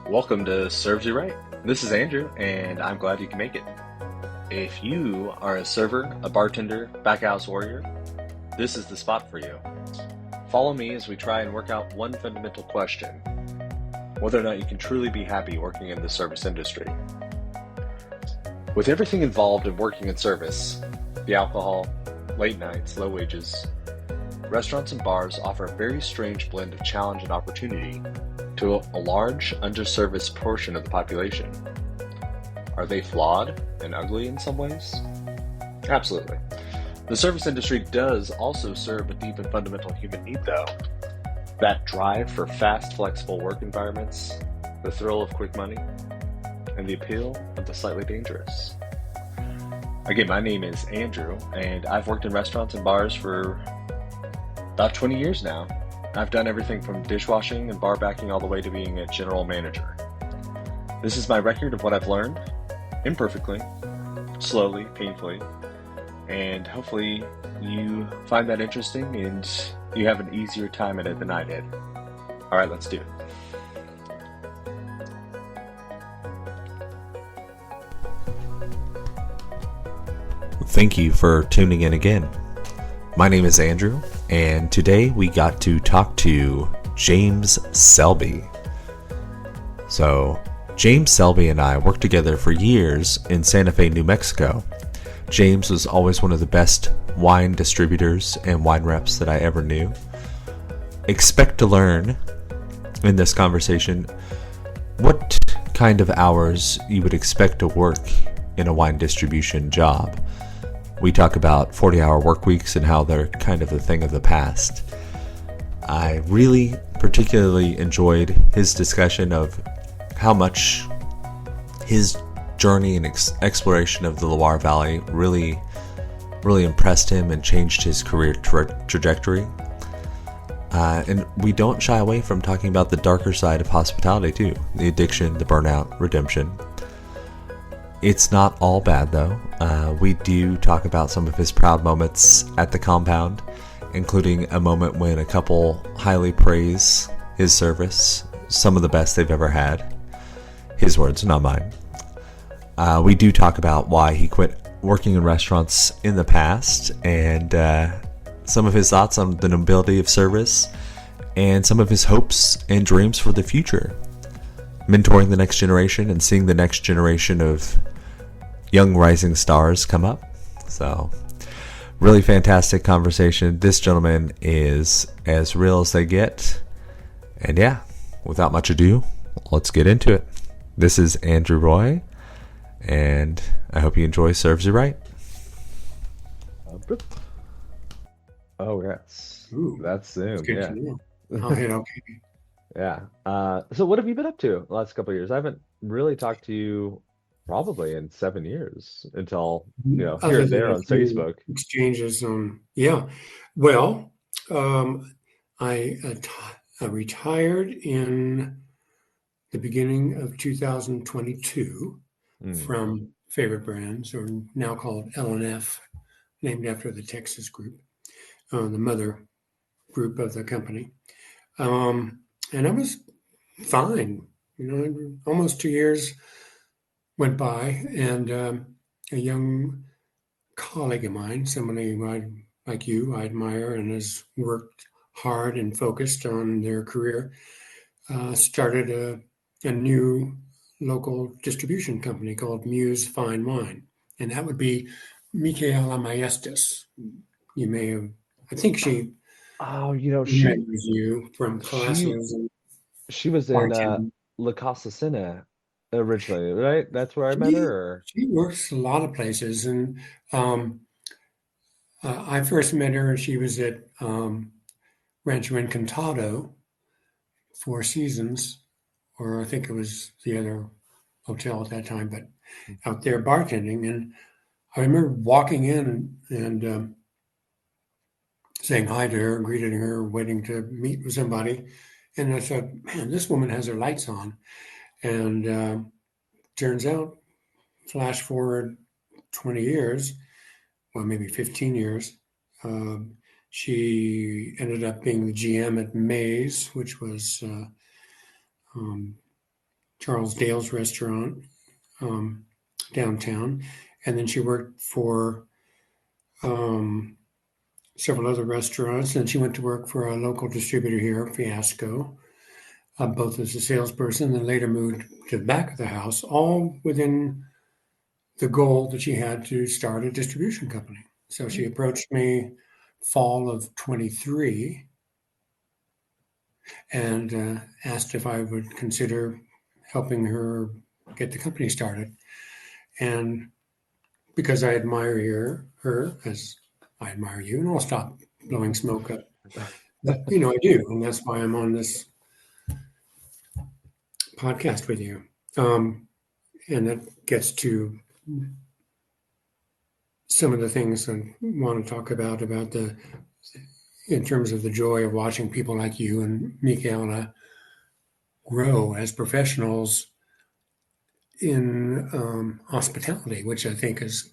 Welcome to Serves You Right. This is Andrew, and I'm glad you can make it. If you are a server, a bartender, backhouse warrior, this is the spot for you. Follow me as we try and work out one fundamental question: whether or not you can truly be happy working in the service industry. With everything involved in working in service, the alcohol, late nights, low wages, restaurants and bars offer a very strange blend of challenge and opportunity to a large, underserviced portion of the population. Are they flawed and ugly in some ways? Absolutely. The service industry does also serve a deep and fundamental human need, though. That drive for fast, flexible work environments, the thrill of quick money, and the appeal of the slightly dangerous. Again, my name is Andrew, and I've worked in restaurants and bars for about 20 years now. I've done everything from dishwashing and bar backing all the way to being a general manager. This is my record of what I've learned, imperfectly, slowly, painfully, and hopefully you find that interesting and you have an easier time at it than I did. All right, let's do it. Thank you for tuning in again. My name is Andrew, and today we got to talk to James Selby. So, James Selby and I worked together for years in Santa Fe, New Mexico. James was always one of the best wine distributors and wine reps that I ever knew. Expect to learn in this conversation what kind of hours you would expect to work in a wine distribution job. We talk about 40-hour work weeks and how they're kind of a thing of the past. I really particularly enjoyed his discussion of how much his journey and exploration of the Loire Valley really impressed him and changed his career trajectory. And we don't shy away from talking about the darker side of hospitality too, the addiction, the burnout, redemption. It's not all bad though. We do talk about some of his proud moments at the compound, including a moment when a couple highly praise his service, some of the best they've ever had. His words, not mine. We do talk about why he quit working in restaurants in the past, and some of his thoughts on the nobility of service, and some of his hopes and dreams for the future. Mentoring the next generation and seeing the next generation of young rising stars come up. So, really fantastic conversation. This gentleman is as real as they get. And yeah, without much ado, let's get into it. This is Andrew Roy, and I hope you enjoy Serves You Right. Oh, yes. Ooh, That's Zoom. it's good Yeah. to know. I'll hit okay. Yeah. So what have you been up to the last couple of years? I haven't really talked to you probably in 7 years until, here Other and than there a on few Facebook. exchanges on, yeah. Well, I retired in the beginning of 2022 Mm. from Favorite Brands, or now called L&F, named after the Texas group, the mother group of the company. And I was fine. Almost 2 years went by, and a young colleague of mine, somebody like you, I admire and has worked hard and focused on their career, started a new local distribution company called Muse Fine Wine. And that would be Michaela Maestas. You may have, I think she Oh, remembers you from she classes and she was in bartending. La Casa Cena originally, right? That's where I met her, She or she works a lot of places, and um, I first met her. She was at Rancho Encantado, Four Seasons, or I think it was the other hotel at that time, but out there bartending. And I remember walking in and saying hi to her, greeting her, waiting to meet with somebody. And I thought, man, this woman has her lights on. And turns out, flash forward 20 years, well, maybe 15 years. Um, she ended up being the GM at Maze, which was um, Charles Dale's restaurant downtown. And then she worked for several other restaurants. And she went to work for a local distributor here, Fiasco, both as a salesperson, and later moved to the back of the house, all within the goal that she had to start a distribution company. So she approached me fall of 23 and asked if I would consider helping her get the company started. And because I admire her as I admire you, and I'll stop blowing smoke up. But, I do, and that's why I'm on this podcast with you. And that gets to some of the things I want to talk about in terms of the joy of watching people like you and Michaela grow as professionals in hospitality, which I think is,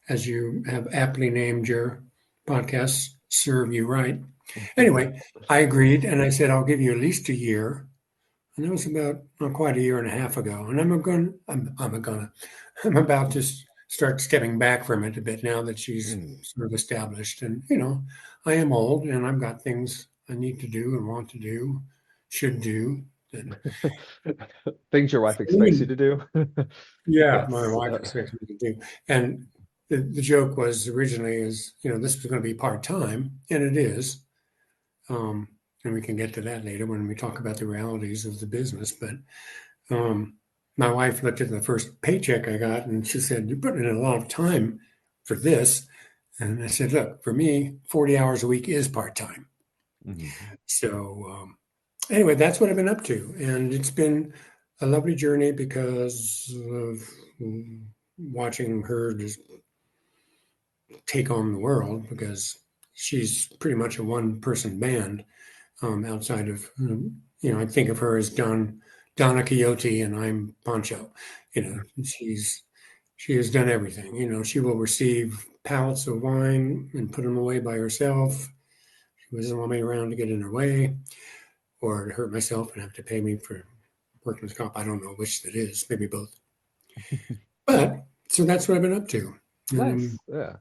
as you have aptly named your podcast, Serve You Right. Anyway, I agreed and I said, I'll give you at least a year. And that was about not quite a year and a half ago. And I'm about to start stepping back from it a bit now that she's sort of established. And, I am old and I've got things I need to do and want to do, should do. And, things your wife expects you to do. Yeah, Yes. my wife expects me to do. And the joke was originally this was going to be part-time, and it is. And we can get to that later when we talk about the realities of the business. But my wife looked at the first paycheck I got and she said, "You're putting in a lot of time for this." And I said, "Look, for me, 40 hours a week is part-time." So anyway, that's what I've been up to. And it's been a lovely journey because of watching her just take on the world, because she's pretty much a one-person band outside of, I think of her as Donna Quixote and I'm Pancho. She has done everything. She will receive pallets of wine and put them away by herself. She doesn't want me around to get in her way or to hurt myself and have to pay me for workman's comp. I don't know which that is, maybe both. But so that's what I've been up to. Nice. Yeah.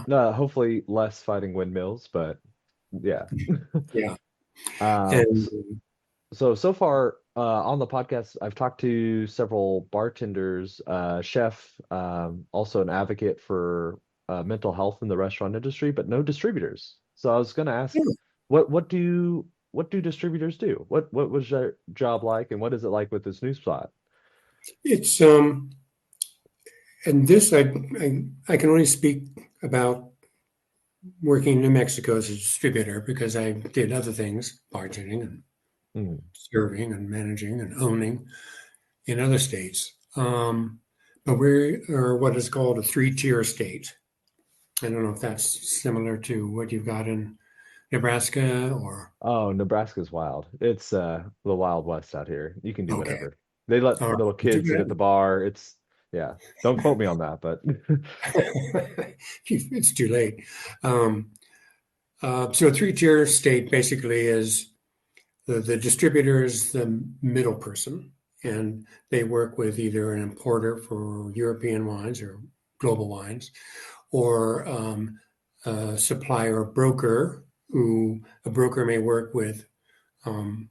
No, hopefully less fighting windmills, but yeah. Yeah. So far on the podcast, I've talked to several bartenders, chef, also an advocate for mental health in the restaurant industry, but no distributors. So I was going to ask, what do distributors do? What was their job like, and what is it like with this new spot? It's and this I can only speak about working in New Mexico as a distributor, because I did other things, bartending and serving and managing and owning in other states. But we are what is called a 3-tier state. I don't know if that's similar to what you've got in Nebraska or. Oh, Nebraska's wild. It's the Wild West out here. You can do Okay. whatever. They let little kids sit at the bar. Yeah. Don't quote me on that, but it's too late. So a 3-tier state basically is the distributor is the middle person, and they work with either an importer for European wines or global wines, or a supplier or broker, a broker may work with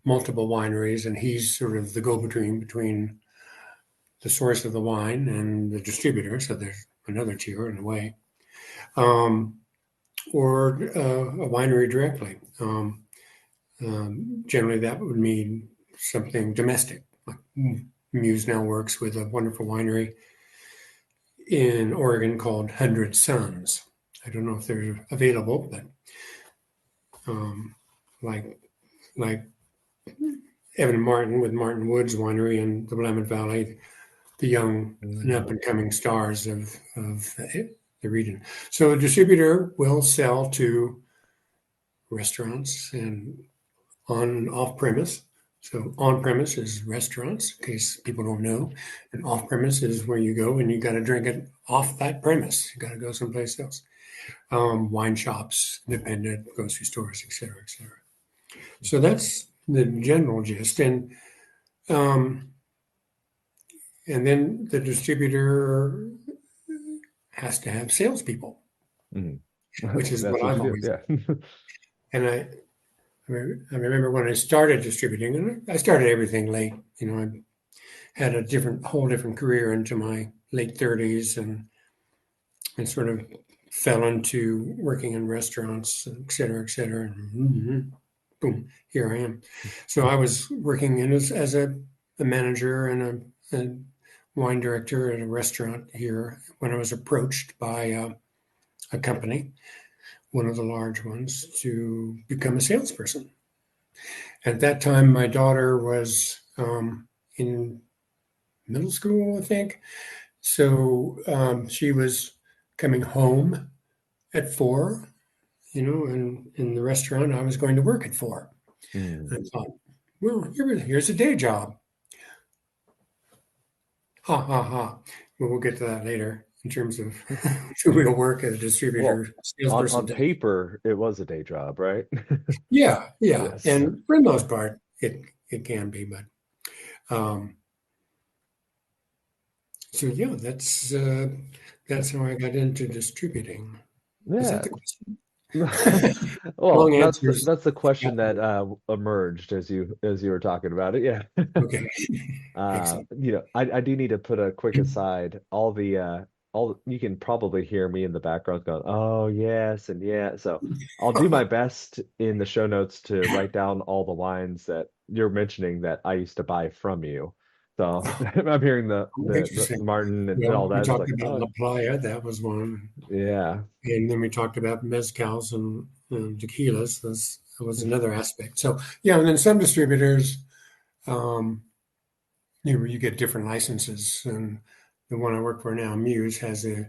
multiple wineries, and he's sort of the go-between between the source of the wine and the distributor. So there's another tier in a way, or a winery directly. Generally, that would mean something domestic. Like Muse now works with a wonderful winery in Oregon called 100 Suns. I don't know if they're available, but like Evan and Martin with Martin Woods Winery in the Willamette Valley, the young and up-and-coming stars of the region. So a distributor will sell to restaurants and off-premise. So on-premise is restaurants, in case people don't know, and off-premise is where you go and you got to drink it off that premise. You got to go someplace else. Wine shops, independent grocery stores, et cetera, et cetera. So that's the general gist. And And then the distributor has to have salespeople, Mhm. which is That's what what you I've do. always Yeah. done. And I remember when I started distributing, and I started everything late. I had a whole different career into my late 30s, and sort of fell into working in restaurants, et cetera, et cetera. And boom, here I am. So I was working as a manager and a wine director at a restaurant here when I was approached by a company, one of the large ones, to become a salesperson. At that time, my daughter was in middle school, I think. So she was coming home at 4, and in the restaurant, I was going to work at 4. Mm. And I thought, well, here's a day job. Ha ha ha. Well, we'll get to that later in terms of the real work as a Well, distributor on salesperson does. paper, it was a day job, right? Yeah, yeah. Yes. And for the most part, it can be, but um, so yeah, that's how I got into distributing. Was that Yeah. the question? Well, Long answers. that's the question Forgotten that it. emerged as you were talking about it. Yeah. Okay, excellent. I do need to put a quick aside. All you can probably hear me in the background going, "Oh, yes, and yeah." So I'll do my best in the show notes to write down all the wines that you're mentioning that I used to buy from you. So I'm hearing Oh, the interesting. Martin and Well, all we that. It's talked like, about oh, La Playa, that was one. yeah. And then we talked about mezcals and tequilas. That was another aspect. So, yeah, and then some distributors, um, you get different licenses. And the one I work for now, Muse, has a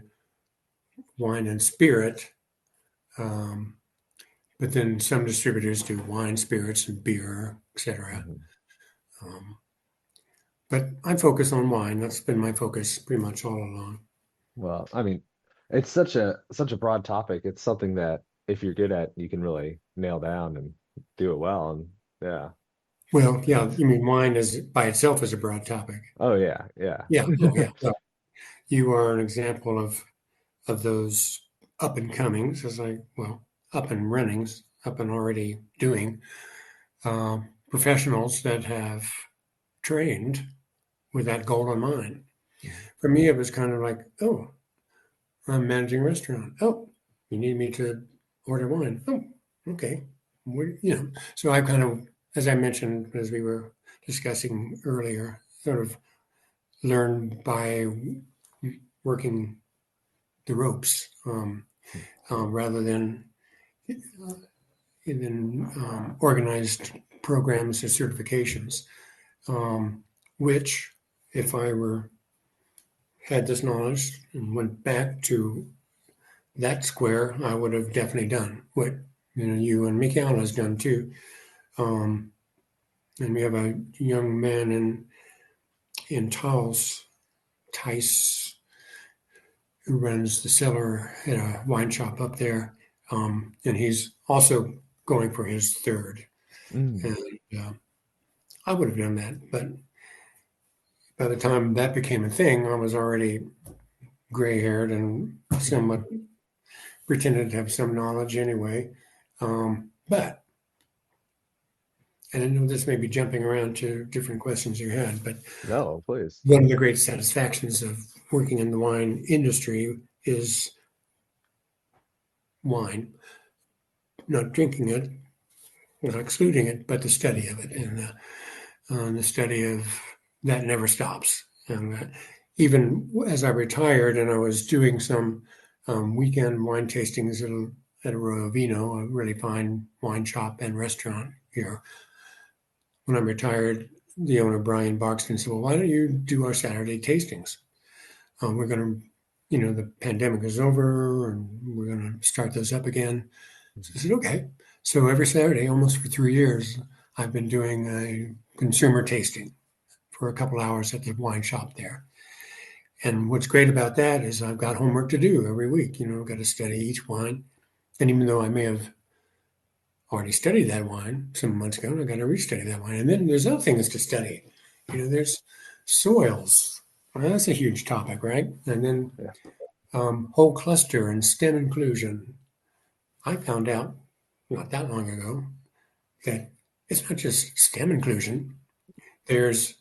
wine and spirit. Um, but then some distributors do wine, spirits, and beer, etc. Mhm. Um, but I focus on wine. That's been my focus pretty much all along. Well, I mean, it's such a broad topic. It's something that if you're good at, you can really nail down and do it well. And yeah, Well, yeah, it's you mean wine is by itself is a broad topic. oh yeah, yeah. Yeah. Oh, yeah. Well, you are an example of those up and comings, up and runnings, up and already doing professionals that have trained with that goal in mind. For me, it was kind of like, oh, I'm managing a restaurant. Oh, you need me to order wine. Oh, okay. So I kind of, as I mentioned, as we were discussing earlier, sort of learned by working the ropes rather than organized programs or certifications, which, if I were had this knowledge and went back to that square, I would have definitely done what you and Mikael has done too. Um, and we have a young man in Tice, who runs the cellar at a wine shop up there, and he's also going for his third. Mm. And I would have done that, but by the time that became a thing, I was already gray-haired and somewhat pretended to have some knowledge anyway. But and I know this may be jumping around to different questions you had, but No, please. one of the great satisfactions of working in the wine industry is wine, not drinking it, not excluding it, but the study of it and the study of that never stops. And even as I retired and I was doing some weekend wine tastings at a Royal Vino, a really fine wine shop and restaurant here. When I retired, the owner, Brian Boxton, said, well, why don't you do our Saturday tastings? We're going to, the pandemic is over and we're going to start those up again. So I said, okay. So every Saturday, almost for 3 years, I've been doing a consumer tasting for a couple hours at the wine shop there. And what's great about that is I've got homework to do every week. I've got to study each wine. And even though I may have already studied that wine some months ago, I've got to restudy that wine. And then there's other things to study. There's soils. Well, that's a huge topic, right? And then Yeah. whole cluster and STEM inclusion. I found out not that long ago that it's not just STEM inclusion. There's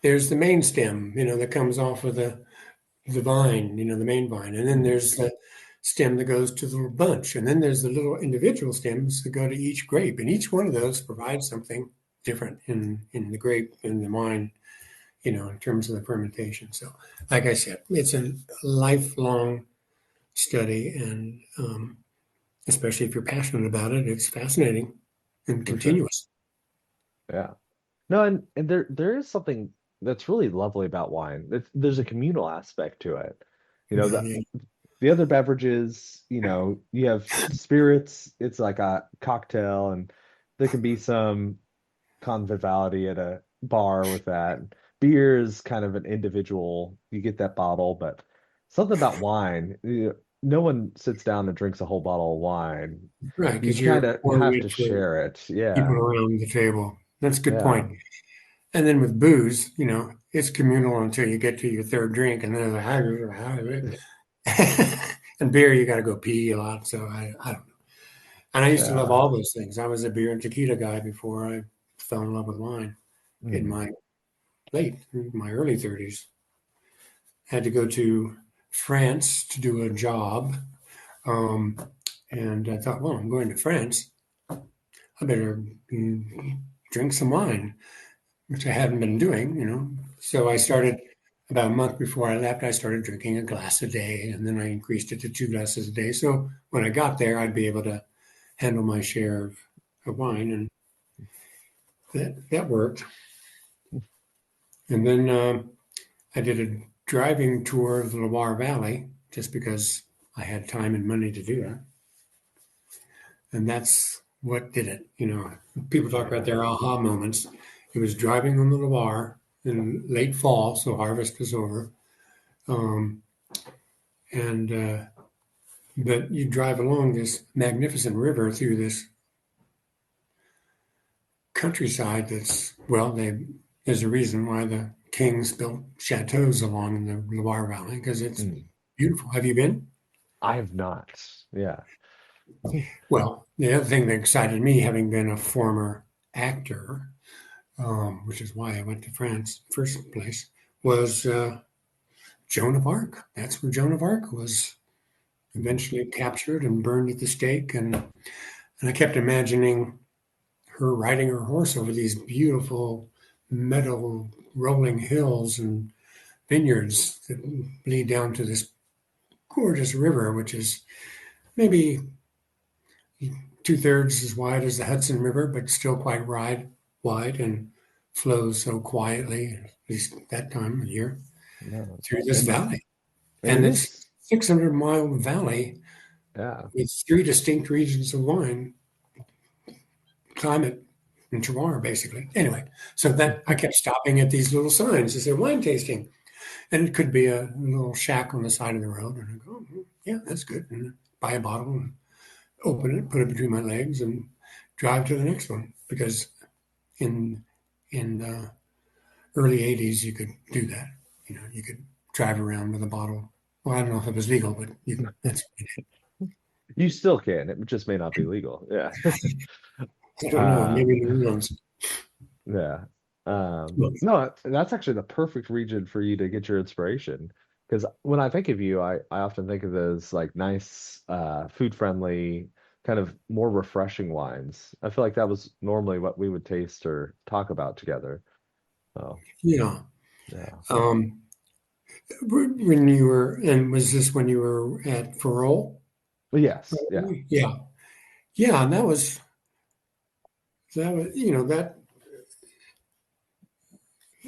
there's the main stem, that comes off of the vine, the main vine, and then Mm. there's the stem that goes to the little bunch, and then there's the little individual stems that go to each grape, and each one of those provides something different in the grape and the wine, in terms of the fermentation. So, like I said, it's a lifelong study, and especially if you're passionate about it, it's fascinating and For sure. continuous. Yeah. No, and there is something that's really lovely about wine. There's a communal aspect to it. You know, Well, yeah, the other beverages, you have spirits, it's like a cocktail, and there can be some conviviality at a bar with that. Beer is kind of an individual, you get that bottle, but something about wine, no one sits down and drinks a whole bottle of wine. right, You because kind you're of pouring have to it for share it. people Yeah. around the table. That's a good Yeah. point. And then with booze, it's communal until you get to your third drink, and then and beer, you got to go pee a lot. So I don't know. And I used to love Yeah. all those things. I was a beer and tequila guy before I fell in love with wine in Mm. my early 30s. Had to go to France to do a job, um, and I thought, well, I'm going to France. I better drink some wine, which I hadn't been doing. So I started about a month before I left. I started drinking a glass a day, and then I increased it to 2 glasses a day. So when I got there, I'd be able to handle my share of wine, and that worked. And then I did a driving tour of the Loire Valley just because I had time and money to do that, and that's what did it. People talk about their aha moments. It was driving on the Loire in late fall, so harvest was over. Um, and But you drive along this magnificent river through this countryside there's a reason why the kings built chateaus along in the Loire Valley because it's Mm. beautiful. Have you been? I have not. Yeah. Well, the other thing that excited me, having been a former actor, which is why I went to France first place, was Joan of Arc. That's where Joan of Arc was eventually captured and burned at the stake, and I kept imagining her riding her horse over these beautiful meadow rolling hills and vineyards that lead down to this gorgeous river, which is maybe 2/3 as wide as the Hudson River, but still quite wide and flows so quietly, at least that time of year, No. through this And valley. and it And it's is. 600-mile valley Yeah. with three distinct regions of wine, climate and terroir, basically. Anyway, so that I kept stopping at these little signs that said wine tasting. And it could be a little shack on the side of the road. And I go, oh, yeah, that's good. And buy a bottle and open it, put it between my legs, and drive to the next one. Because in the early '80s, you could do that. You could drive around with a bottle. Well, I don't know if it was legal, but that's You still can. It just may not be legal. Yeah. I don't know. Uh, Maybe New Orleans. yeah. Well, No, that's actually the perfect region for you to get your inspiration. Because when I think of you, I often think of those like nice, food friendly, kind of more refreshing wines. I feel like that was normally what we would taste or talk about together. So, yeah. yeah. Um, when you were, and was this when you were at Farol? But yes, yeah. Yeah. Yeah. And that was,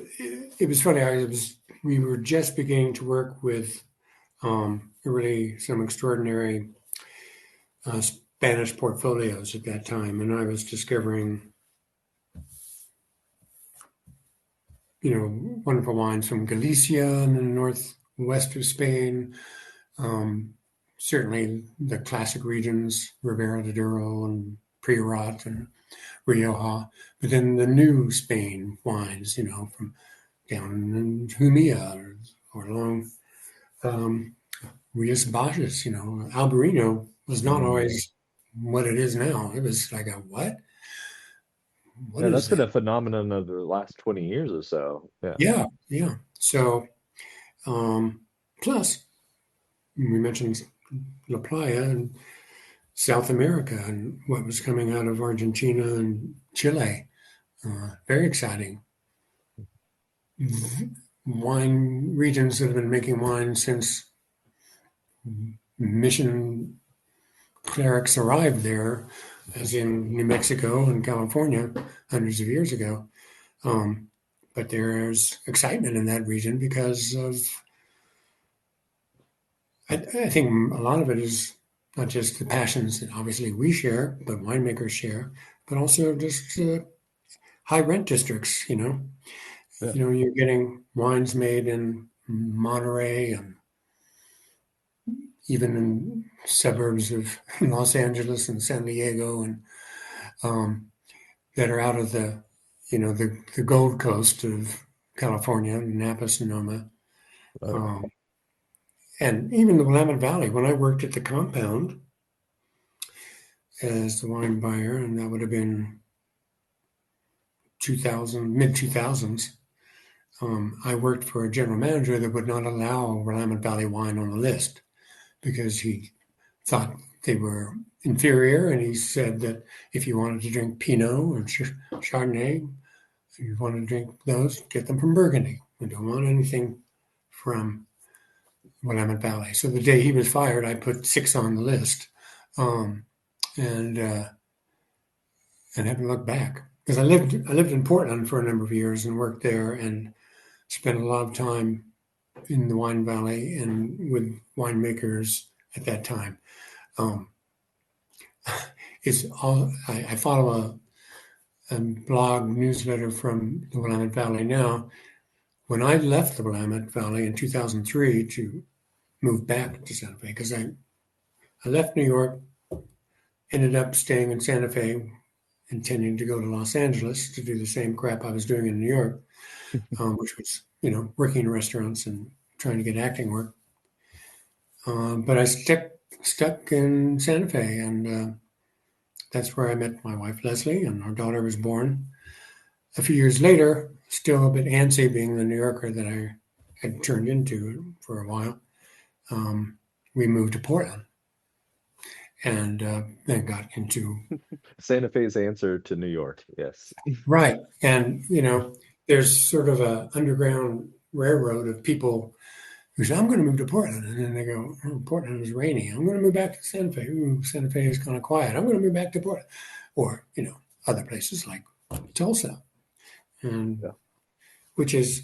it was funny. We were just beginning to work with really some extraordinary Spanish portfolios at that time, and I was discovering, wonderful wines from Galicia and the northwest of Spain. Um, Certainly the classic regions, Ribera de Douro and Priorat and Rioja, but then the new Spain wines, from down in Jumia or along Rias Baixas. Albarino was not Mm. always what it is now. It was like a what? What Yeah, is that's been that? a phenomenon of the last 20 years or so. Yeah. Yeah, yeah. So um, plus we mentioned La Playa and South America and what was coming out of Argentina and Chile. Very exciting. Wine regions that have been making wine since mission clerics arrived there, as in New Mexico and California hundreds of years ago. Um, but there's excitement in that region because of, I think a lot of it is not just the passions that obviously we share, but winemakers share, but also just high rent districts. Yeah. You're getting wines made in Monterey and even in suburbs of Los Angeles and San Diego, and um, that are out of the Gold Coast of California, Napa, Sonoma, Right. um, and even the Willamette Valley. When I worked at the compound as the wine buyer, and that would have been 2000, mid 2000s. I worked for a general manager that would not allow Willamette Valley wine on the list because he thought they were inferior, and he said that if you wanted to drink Pinot or Chardonnay, if you want to drink those, get them from Burgundy. We don't want anything from Willamette Valley. So the day he was fired, I put 6 on the list, um, and haven't looked back because I lived in Portland for a number of years and worked there and spent a lot of time in the wine valley and with winemakers at that time. Um, it's all I follow a blog newsletter from the Willamette Valley now. When I left the Willamette Valley in 2003 to move back to Santa Fe, because I left New York, ended up staying in Santa Fe, intending to go to Los Angeles to do the same crap I was doing in New York, which was, working in restaurants and trying to get acting work. But I stuck in Santa Fe, and that's where I met my wife, Leslie, and our daughter was born. A few years later, still a bit antsy being the New Yorker that I had turned into for a while, we moved to Portland and then got into Santa Fe's answer to New York. Yes. right. And there's sort of a underground railroad of people who say, "I'm going to move to Portland," and then they go, "Oh, Portland is rainy. I'm going to move back to Santa Fe. Ooh, Santa Fe is kind of quiet. I'm going to move back to Portland," or other places like Tulsa, and Yeah. which is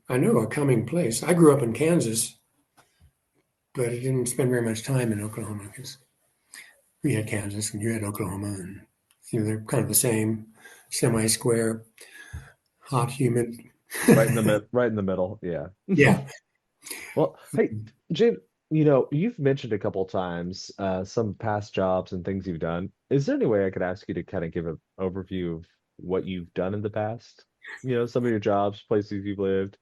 I know a coming place. I grew up in Kansas, but I didn't spend very much time in Oklahoma because we had Kansas and you had Oklahoma, and they're kind of the same, semi-square, hot, humid. Right in the middle. Yeah. Yeah, Well, hey, Jim, you've mentioned a couple times some past jobs and things you've done. Is there any way I could ask you to kind of give an overview of what you've done in the past? Some of your jobs, places you've lived.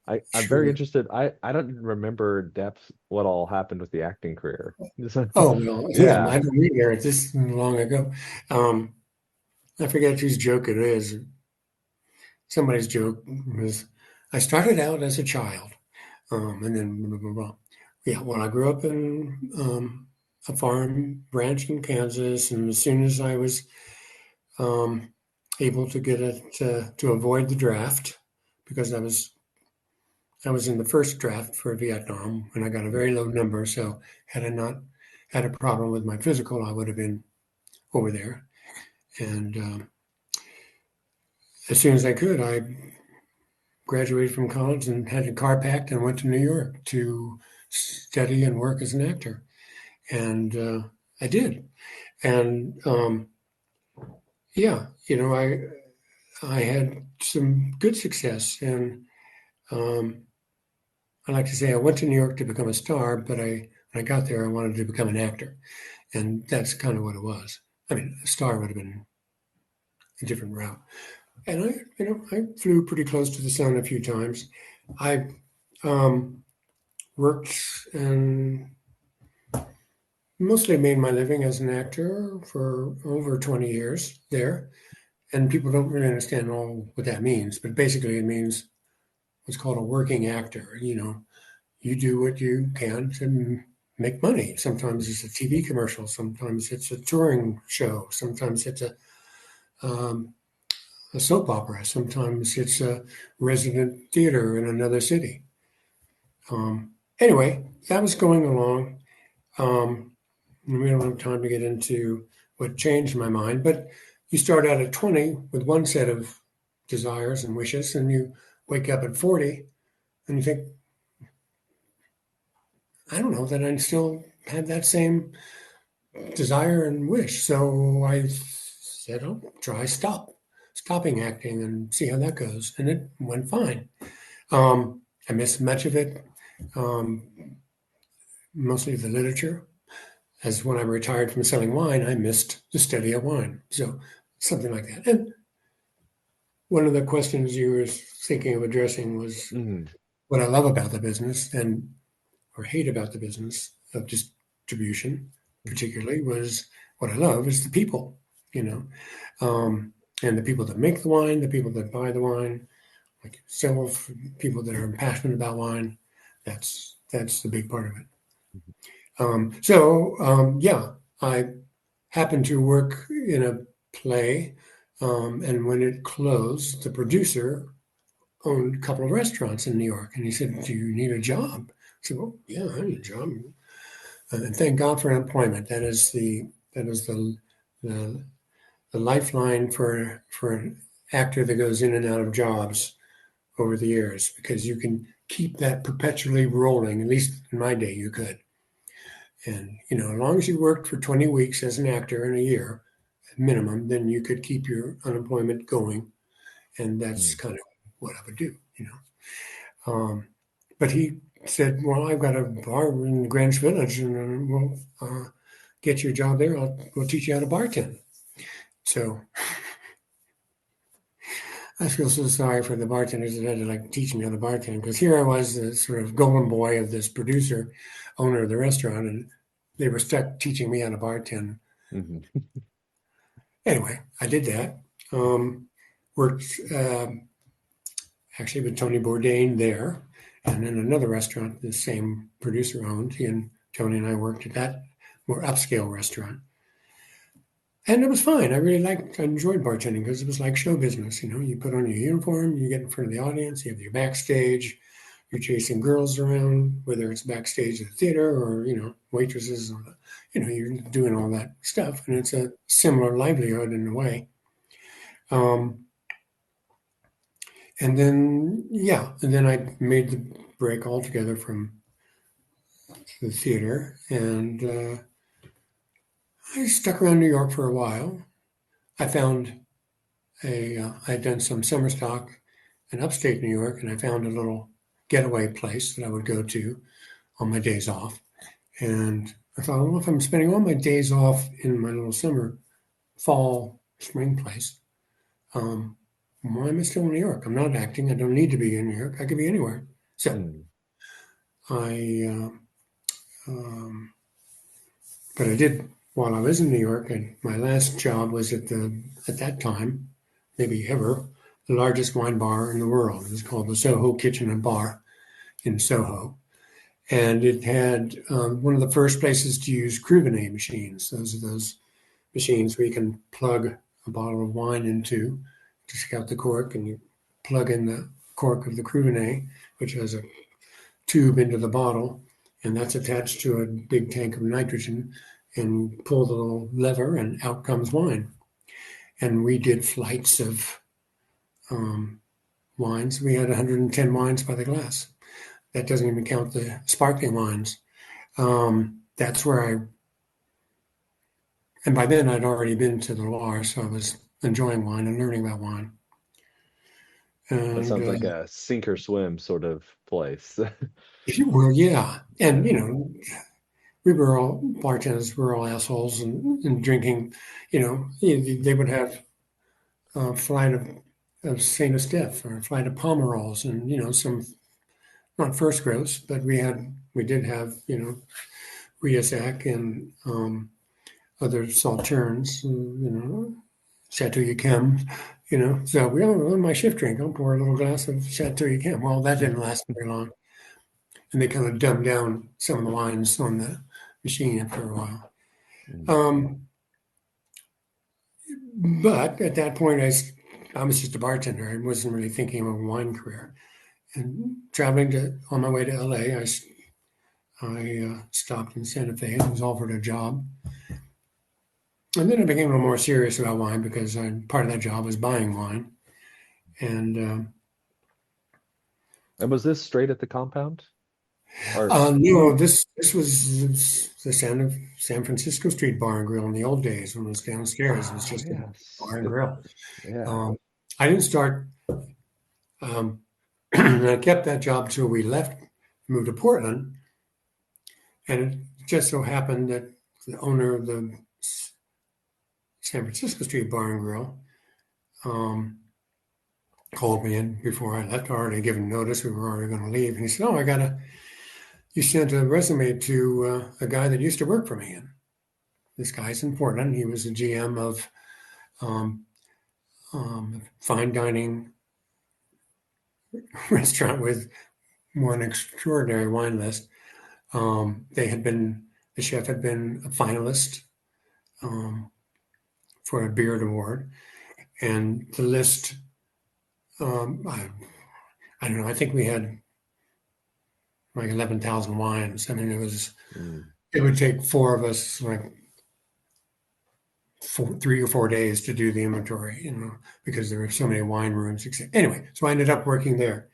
I'm very sure. interested. I don't remember in depth what all happened with the acting career. So, Oh well, yeah, yeah. I've been reading there this long ago. Um, I forget whose joke it is. Somebody's joke was, "I started out as a child, and then blah, blah, blah, blah." Yeah, well, I grew up in a farm ranch in Kansas, and as soon as I was um, able to get it to avoid the draft, because I was in the first draft for Vietnam, and I got a very low number. So had I not had a problem with my physical, I would have been over there. And as soon as I could, I graduated from college and had a car packed and went to New York to study and work as an actor. And I did. And yeah, I had some good success. And um, I like to say I went to New York to become a star, but when I got there, I wanted to become an actor. And that's kind of what it was. I mean, a star would have been a different route. And I flew pretty close to the sun a few times. I um, worked and mostly made my living as an actor for over 20 years there. And people don't really understand all what that means, but basically it means what's called a working actor. You do what you can to make money. Sometimes it's a TV commercial, sometimes it's a touring show, sometimes it's um, a soap opera, sometimes it's a resident theater in another city. Anyway, that was going along. Um, we don't have time to get into what changed my mind, but you start out at 20 with one set of desires and wishes, and you wake up at 40 and you think, I don't know that I still have that same desire and wish. So I said, I'll try stopping acting and see how that goes. And it went fine. I missed much of it, um, mostly the literature. As when I retired from selling wine, I missed the study of wine. So something like that. And one of the questions you were thinking of addressing was Hmm. what I love about the business and or hate about the business of distribution, particularly, was what I love is the people, you know, and the people that make the wine, the people that buy the wine, like yourself, people that are passionate about wine. That's the big part of it. Yeah, I happened to work in a play, and when it closed, the producer owned a couple of restaurants in New York, and he said, "Do you need a job?" I said, "Well, yeah, I need a job." And thank God for employment. That is the the lifeline for an actor that goes in and out of jobs over the years, because you can keep that perpetually rolling. At least in my day, you could. And as long as you worked for 20 weeks as an actor in a year, at minimum, then you could keep your unemployment going, and that's kind of what I would do. Um, but he said, "Well, I've got a bar in Greenwich Village, and we'll get you a job there. We'll teach you how to bartend." So I feel so sorry for the bartenders that had to teach me how to bartend, because here I was, the sort of golden boy of this producer, owner of the restaurant, and they were stuck teaching me how to bartend. Hmm. Anyway, I did that. Worked actually with Tony Bourdain there, and in another restaurant the same producer owned. He and Tony and I worked at that more upscale restaurant. And it was fine. I enjoyed bartending because it was like show business. You put on your uniform, you get in front of the audience, you have your backstage, you're chasing girls around, whether it's backstage at the theater or, waitresses, you're doing all that stuff. And it's a similar livelihood in a way. Um, and then I made the break altogether from the theater, and I stuck around New York for a while. I found I'd done some summer stock in upstate New York, and I found a little getaway place that I would go to on my days off. And I thought, well, if I'm spending all my days off in my little fall, spring place, um, why am I still in New York? I'm not acting. I don't need to be in New York. I could be anywhere. So I, but I did while I was in New York. And my last job was at that time, maybe ever, the largest wine bar in the world. It was called the Soho Kitchen and Bar in Soho. And it had one of the first places to use Cruvenet machines. Those are those machines where you can plug a bottle of wine into, take out the cork, and you plug in the cork of the Cruvenet, which has a tube into the bottle, and that's attached to a big tank of nitrogen, and pull the little lever, and out comes wine. And we did flights of wines. We had 110 wines by the glass. That doesn't even count the sparkling wines. That's where and by then I'd already been to the Loire, so I was enjoying wine and learning about wine. That And sounds like a sink or swim sort of place. well, yeah, and we were all bartenders, we were all assholes and drinking. They would have a flight of of Saint Estephe or a flight of Pomerols, and some not first growths, but we did have Riasac and other Sauternes, Chateau Yquem, So on my shift drink, I'll pour a little glass of Chateau Yquem. Well, that didn't last very long, and they kind of dumbed down some of the wines on the machine after a while. But at that point, I was just a bartender. I wasn't really thinking of a wine career. And traveling on my way to LA, I stopped in Santa Fe and was offered a job. And then I became a little more serious about wine because part of that job was buying wine. And was this straight at the compound? no, this was the San Francisco Street Bar and Grill in the old days when it was downstairs. It was just a bar and grill. Yeah. I didn't start. I kept that job till we moved to Portland, and it just so happened that the owner of the San Francisco Street Bar and Grill called me in before I left. I already given notice we were already going to leave, and he said, "Oh, you sent a resume to a guy that used to work for me." And this guy's in Portland. He was a GM of fine dining restaurant with an extraordinary wine list. The chef had been a finalist for a Beard Award, and the list, I don't know, I think we had like 11,000 wines. I mean, it would take four of us like 3 or 4 days to do the inventory, because there were so many wine rooms. Anyway, so I ended up working there,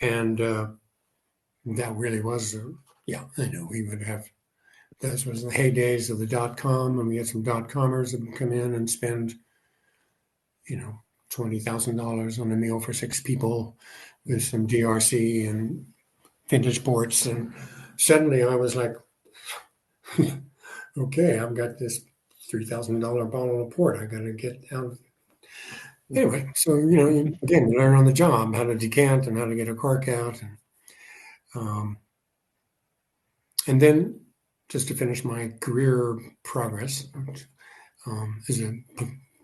and that really was, I know we would have. This was the heydays of the .com, and we had some .commers that would come in and spend, $20,000 on a meal for 6 people with some DRC and vintage ports, and suddenly I was like, okay, I've got this $3,000 bottle of port. I got to get out. Anyway, so again, you learn on the job how to decant and how to get a cork out, and then just to finish my career progress, which is a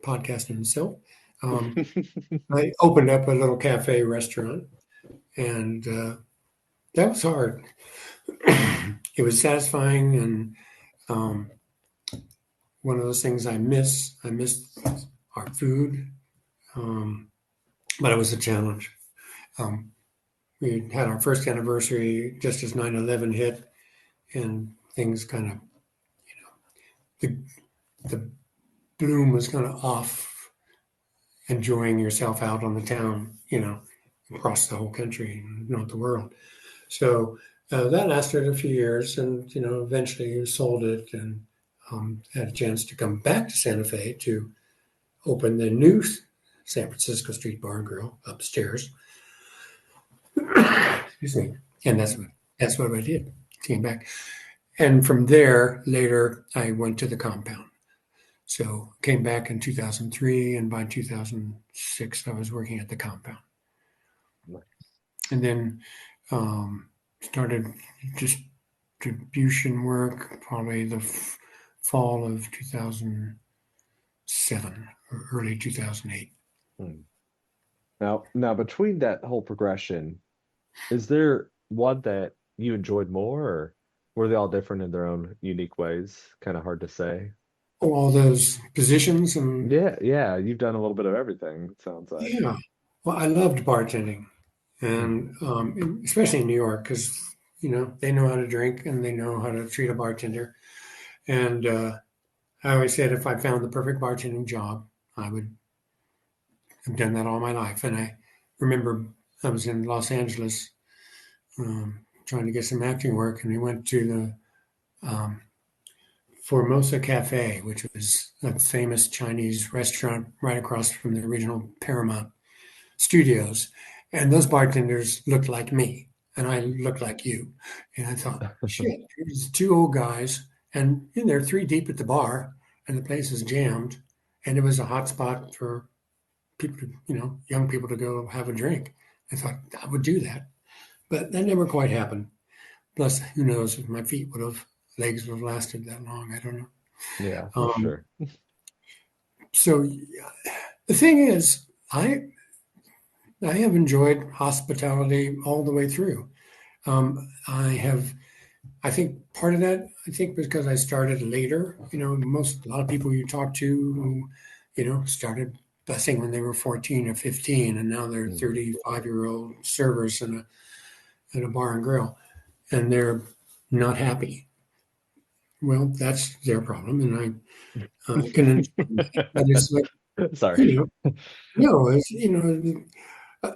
podcast in itself. I opened up a little cafe restaurant, and that was hard. It was satisfying, and one of those things I miss. I miss our food, but it was a challenge. We had our first anniversary just as 9/11 hit, and things kind of, the bloom was kind of off, enjoying yourself out on the town, across the whole country, not the world. So that lasted a few years, and eventually sold it, and had a chance to come back to Santa Fe to open the new San Francisco Street Bar and Grill upstairs. Excuse me. And that's what I did. Came back. And from there, later, I went to the compound. So came back in 2003, and by 2006, I was working at the compound. Nice. And then started distribution work probably the fall of 2007 or early 2008. Now between that whole progression, is there one that you enjoyed more, or were they all different in their own unique ways? Kind of hard to say. All those positions and Yeah, you've done a little bit of everything, it sounds like. yeah. Well, I loved bartending, and especially in New York, because they know how to drink and they know how to treat a bartender. And I always said if I found the perfect bartending job, I would have done that all my life. And I remember I was in Los Angeles trying to get some acting work, and we went to the Formosa Cafe, which was a famous Chinese restaurant right across from the original Paramount Studios. And those bartenders looked like me, and I looked like you. And I thought, shit, there's 2 old guys, and they're 3 deep at the bar, and the place is jammed. And it was a hot spot for people to, young people to go have a drink. I thought I would do that, but that never quite happened. Plus, who knows if my legs would have lasted that long. I don't know. Yeah, for sure. So the thing is, I have enjoyed hospitality all the way through. I think part of that, because I started later, a lot of people you talk to who, started busing when they were 14 or 15, and now they're 35-year-old servers in a bar and grill, and they're not happy. Well, that's their problem, and I can understand that. But it's like, Sorry. no, it's, uh,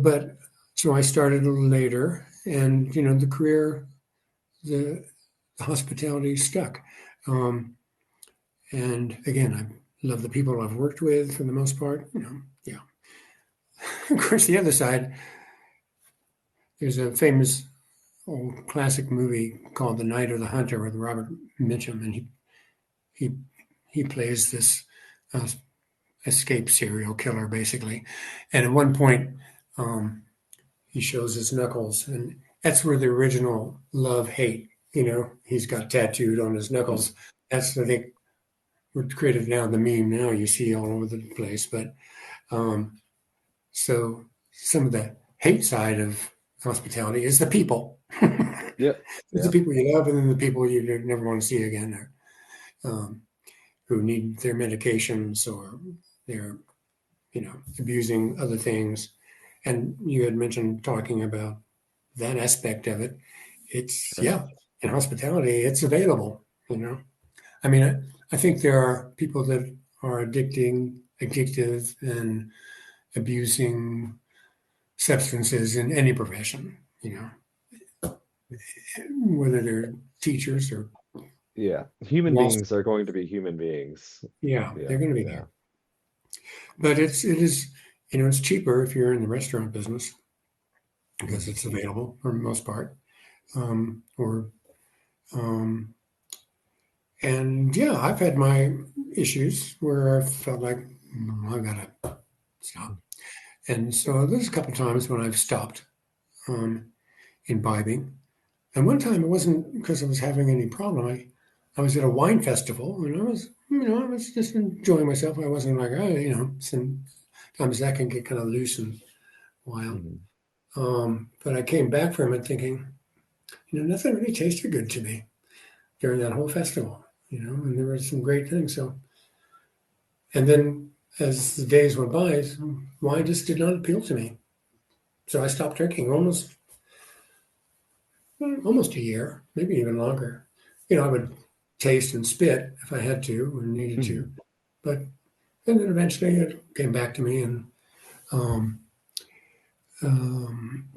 but so I started a little later, and, the career, the hospitality stuck. And again, I love the people I've worked with for the most part. Yeah. Of course, the other side, there's a famous old classic movie called The Night of the Hunter with Robert Mitchum, and he he plays this uh, escaped serial killer basically. And at one point, he shows his knuckles, and that's where the original love hate. He's got tattooed on his knuckles. That's, I think, what's created now, the meme now you see all over the place. But so some of the hate side of hospitality is the people. Yep. It's the people you love, and then the people you never want to see again, or who need their medications, or they're, abusing other things. And you had mentioned talking about that aspect of it. It's, Right. in hospitality, it's available. I mean, I think there are people that are addictive, and abusing substances in any profession. Whether they're teachers or Yeah. Human Wall beings are going to be human beings. Yeah, Yeah. they're going to be there. But it is, it's cheaper if you're in the restaurant business because it's available for the most part. Or And yeah, I've had my issues where I felt like, I gotta stop. And so there's a couple times when I've stopped imbibing. And one time it wasn't because I was having any problem. I was at a wine festival, and I was just enjoying myself. I wasn't like, sometimes that can get kind of loose and wild. Mhm. But I came back from it thinking, nothing really tasted good to me during that whole festival, and there were some great things. So, and then as the days went by, wine just did not appeal to me. So I stopped drinking almost a year, maybe even longer. I would taste and spit if I had to or needed to, but and then eventually it came back to me, and um, um,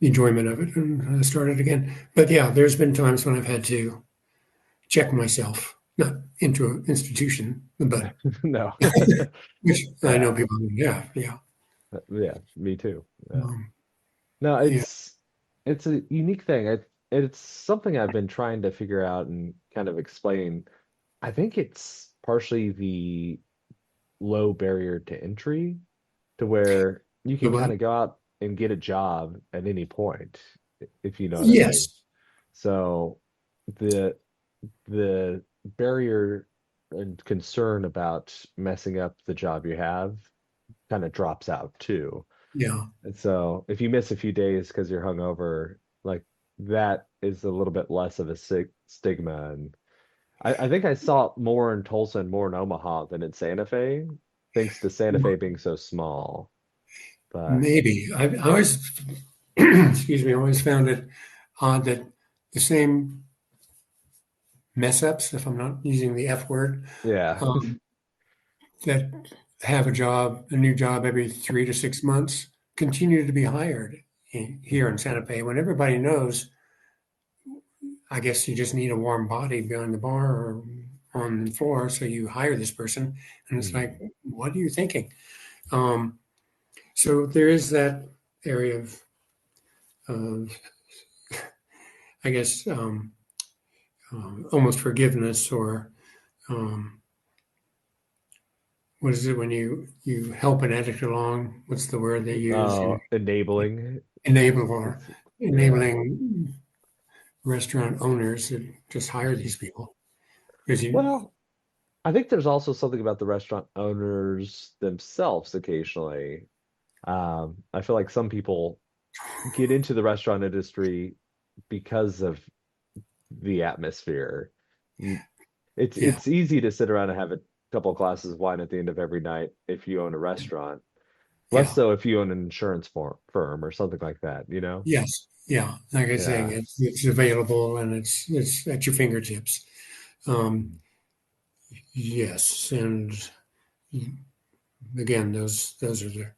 the enjoyment of it, and I started again. But yeah, there's been times when I've had to check myself, not into an institution, but No. which I Yeah. know people. Yeah, yeah, Yeah. Me too. Yeah. um, No, yeah, it's a unique thing. It's something I've been trying to figure out and kind of explain. I think it's partially the low barrier to entry to where you the can kind what? of go out and get a job at any point, if you know what I mean. Yes, So the the barrier and concern about messing up the job you have kind of drops out too. yeah, And so if you miss a few days because you're hungover, like that is a little bit less of a stigma. And I think I saw it more in Tulsa and more in Omaha than in Santa Fe, thanks to Santa Fe being so small. But maybe. I always, excuse me, I always found it odd that the same mess ups, if I'm not using the F word, yeah, um, that have a new job every 3 to 6 months, continue to be hired here in Santa Fe when everybody knows. I guess you just need a warm body behind the bar or on the floor, so you hire this person, and it's like, Mhm. what are you thinking? Um, so there is that area of I guess, almost forgiveness, or um, what is it when you help an addict along? What's the word they use? You Enabling. enable or It's, yeah. enabling restaurant owners to just hire these people because you, Well, I think there's also something about the restaurant owners themselves occasionally. I feel like some people get into the restaurant industry because of the atmosphere. You, yeah, it's easy to sit around and have a couple of glasses of wine at the end of every night if you own a restaurant. Less yeah, so if you own an insurance firm or something like that, you know? yes, yeah. Like I say, Yeah. it's available and it's at your fingertips. Um, yes, and again, those are the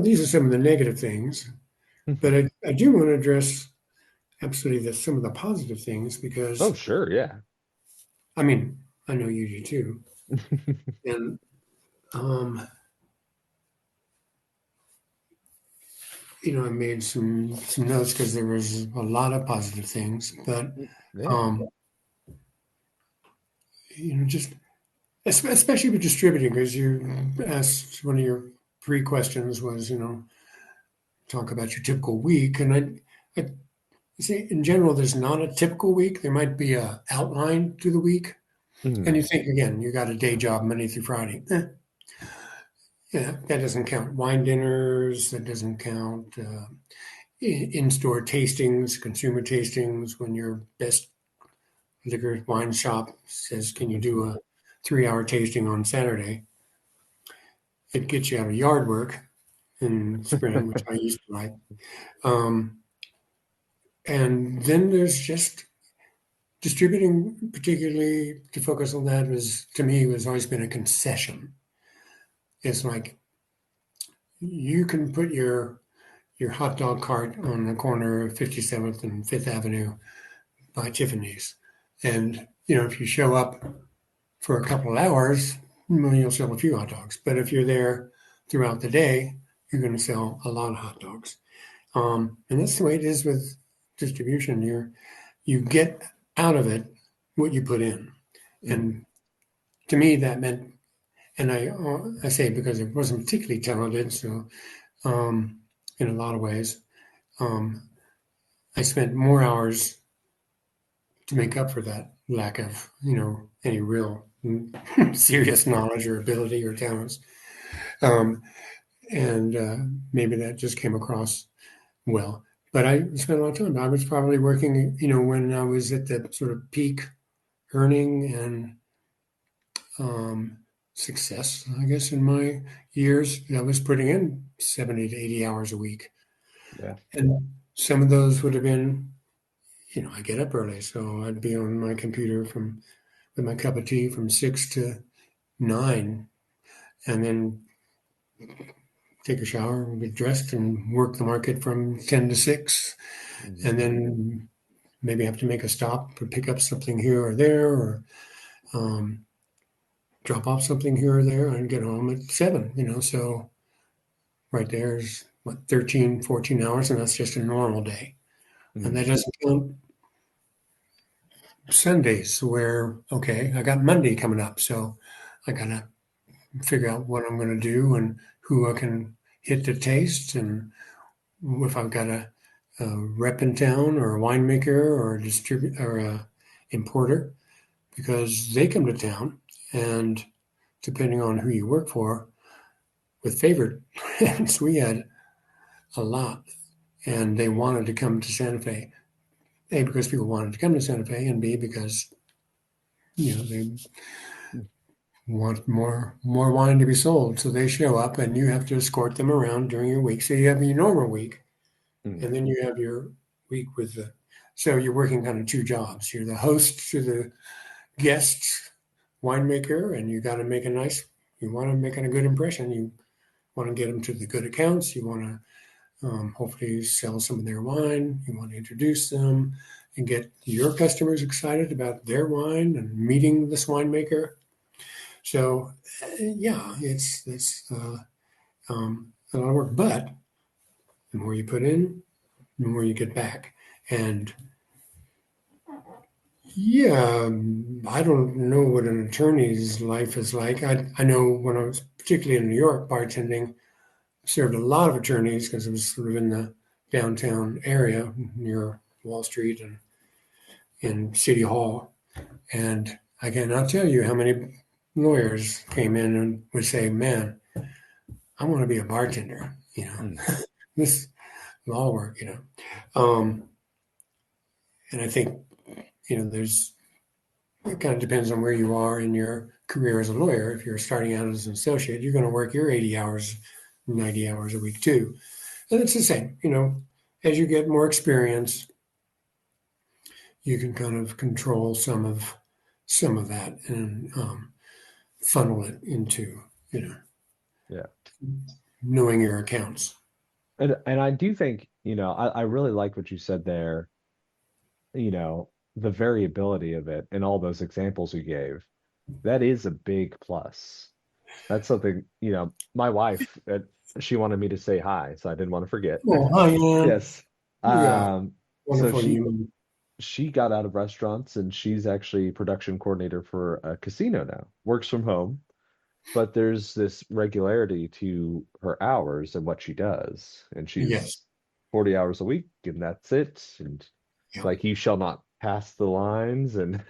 these are some of the negative things, but I do want to address absolutely some of the positive things Oh, because sure, yeah. I mean I know you do too, and um, I made some notes because there was a lot of positive things, but Yeah. um, just especially with distributing, because you asked one of your pre-questions was talk about your typical week, and I see in general there's not a typical week. There might be a outline to the week, and Mhm. you think again you got a day job Monday through Friday. Yeah, that doesn't count wine dinners. That doesn't count in-store tastings, consumer tastings. When your best liquor wine shop says, "Can you do a 3-hour tasting on Saturday?" It gets you out of yard work in spring, which I used to like. Um, and then there's just distributing, particularly to focus on that, was to me was always been a concession. It's like you can put your hot dog cart on the corner of 57th and Fifth Avenue by Tiffany's, and if you show up for a couple of hours, well, you'll sell a few hot dogs. But if you're there throughout the day, you're going to sell a lot of hot dogs. And that's the way it is with distribution. You get out of it what you put in, Mhm. and to me that meant, and I say it because it wasn't particularly talented, so in a lot of ways, um, I spent more hours to make up for that lack of any real serious knowledge or ability or talents. Um, and maybe that just came across well. But I spent a lot of time. I was probably working, when I was at the sort of peak earning and um, success, I guess, in my years, I was putting in 70 to 80 hours a week. Yeah. And some of those would have been, I get up early. So I'd be on my computer with my cup of tea from 6 to 9, and then take a shower and get dressed and work the market from 10 to 6, Mhm. and then maybe have to make a stop or pick up something here or there, or um, drop off something here or there and get home at 7. So right there's what 13, 14 hours, and that's just a normal day. And that Mhm. doesn't count Sundays where, okay, I got Monday coming up, so I gotta figure out what I'm gonna do and who I can hit the taste, and if I've got a rep in town or a winemaker or a distributor or a importer, because they come to town, and depending on who you work for, with favorite brands, we had a lot, and they wanted to come to Santa Fe. A, because people wanted to come to Santa Fe, and B, because they want more wine to be sold. So they show up, and you have to escort them around during your week. So you have your normal week, and Mhm. then you have your week with the. So you're working kind of two jobs. You're the host to the guests, winemaker, and you got to make a nice. You want to make a good impression. You want to get them to the good accounts. You want to hopefully sell some of their wine. You want to introduce them and get your customers excited about their wine and meeting this winemaker. So, yeah, it's a lot of work, but the more you put in, the more you get back. And Yeah, I don't know what an attorney's life is like. I know when I was particularly in New York bartending, served a lot of attorneys because it was sort of in the downtown area near Wall Street and City Hall. And I cannot tell you how many lawyers came in and would say, "Man, I want to be a bartender." Mm. This law work. And I think there's it kind of depends on where you are in your career as a lawyer. If you're starting out as an associate, you're going to work your 80 hours, 90 hours a week too. And it's the same, as you get more experience, you can kind of control some of that and funnel it into, Yeah. knowing your accounts. And I do think, I really like what you said there, the variability of it and all those examples you gave. That is a big plus. That's something, my wife, she wanted me to say hi, so I didn't want to forget. Oh, hi, Ann. Yes. Yeah, So wonderful human. she got out of restaurants and she's actually production coordinator for a casino now. Works from home, but there's this regularity to her hours and what she does. And she's Yes. 40 hours a week and that's it. And Yeah. like you shall not pass the lines and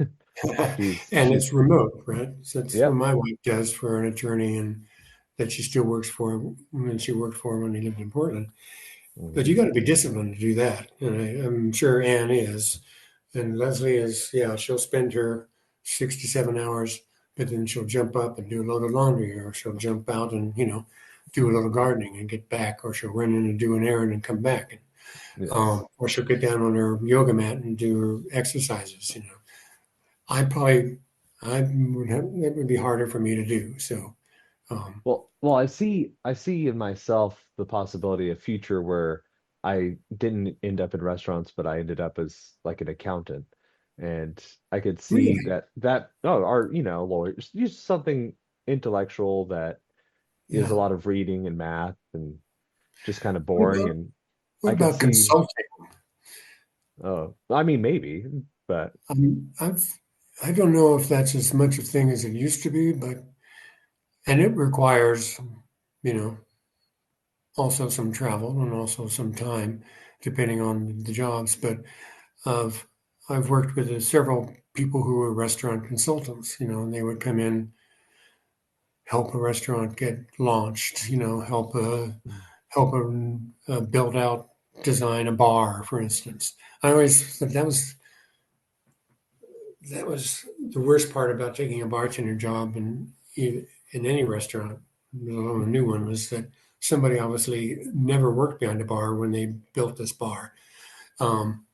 And she's it's remote, right? So that's what yep. my wife does for an attorney, and that she still works for when she worked for him when he lived in Portland. But you Mhm. got to be disciplined to do that. And I'm sure Ann is. And Leslie is, yeah, she'll spend her 67 hours, but then she'll jump up and do a load of laundry, or she'll jump out and, do a little gardening and get back, or she'll run in and do an errand and come back. Yes. Or she'll get down on her yoga mat and do her exercises. I probably, that would be harder for me to do. So, um, Well, I see in myself the possibility of future where I didn't end up in restaurants, but I ended up as like an accountant. And I could see really, that oh, our, lawyers use something intellectual that is a yeah. lot of reading and math and just kind of What boring. about, And what I could about see, consulting? oh, I mean, maybe, but I don't know if that's as much a thing as it used to be, and it requires, you know, also some travel and also some time, depending on the jobs. But I've I've worked with several people who were restaurant consultants, and they would come in, help a restaurant get launched, help a build out, design a bar, for instance. I always thought that was the worst part about taking a bartender job in any restaurant, let alone a new one, was that somebody obviously never worked behind a bar when they built this bar. Um,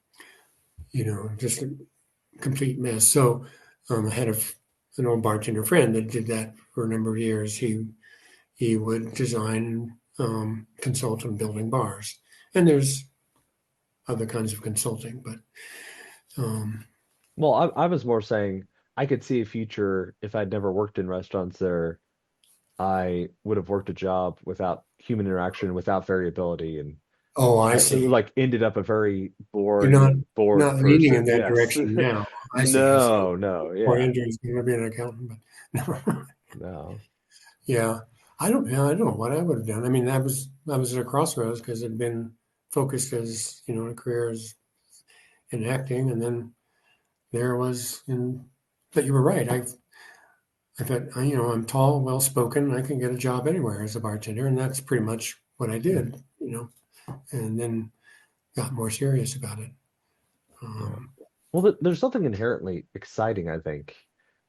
just a complete mess. So I had an old bartender friend that did that for a number of years. He would design, consult on building bars, and there's other kinds of consulting, but um, well, I was more saying I could see a future if I'd never worked in restaurants there. I would have worked a job without human interaction, without variability, and oh, I I see. like ended up a very You're boring not and bored not leaning in person. that Yes. direction now. I see. I see. No, no, Poor yeah, Andrew's going to be an accountant, but no. no. Yeah, I don't know what I would have done. I mean, I was at a crossroads because I'd been focused as a career as in acting, and then there was in. But you were right. I thought I'm tall, well spoken. I can get a job anywhere as a bartender, and that's pretty much what I did. And then got more serious about it. Yeah. Um, Well, there's something inherently exciting, I think,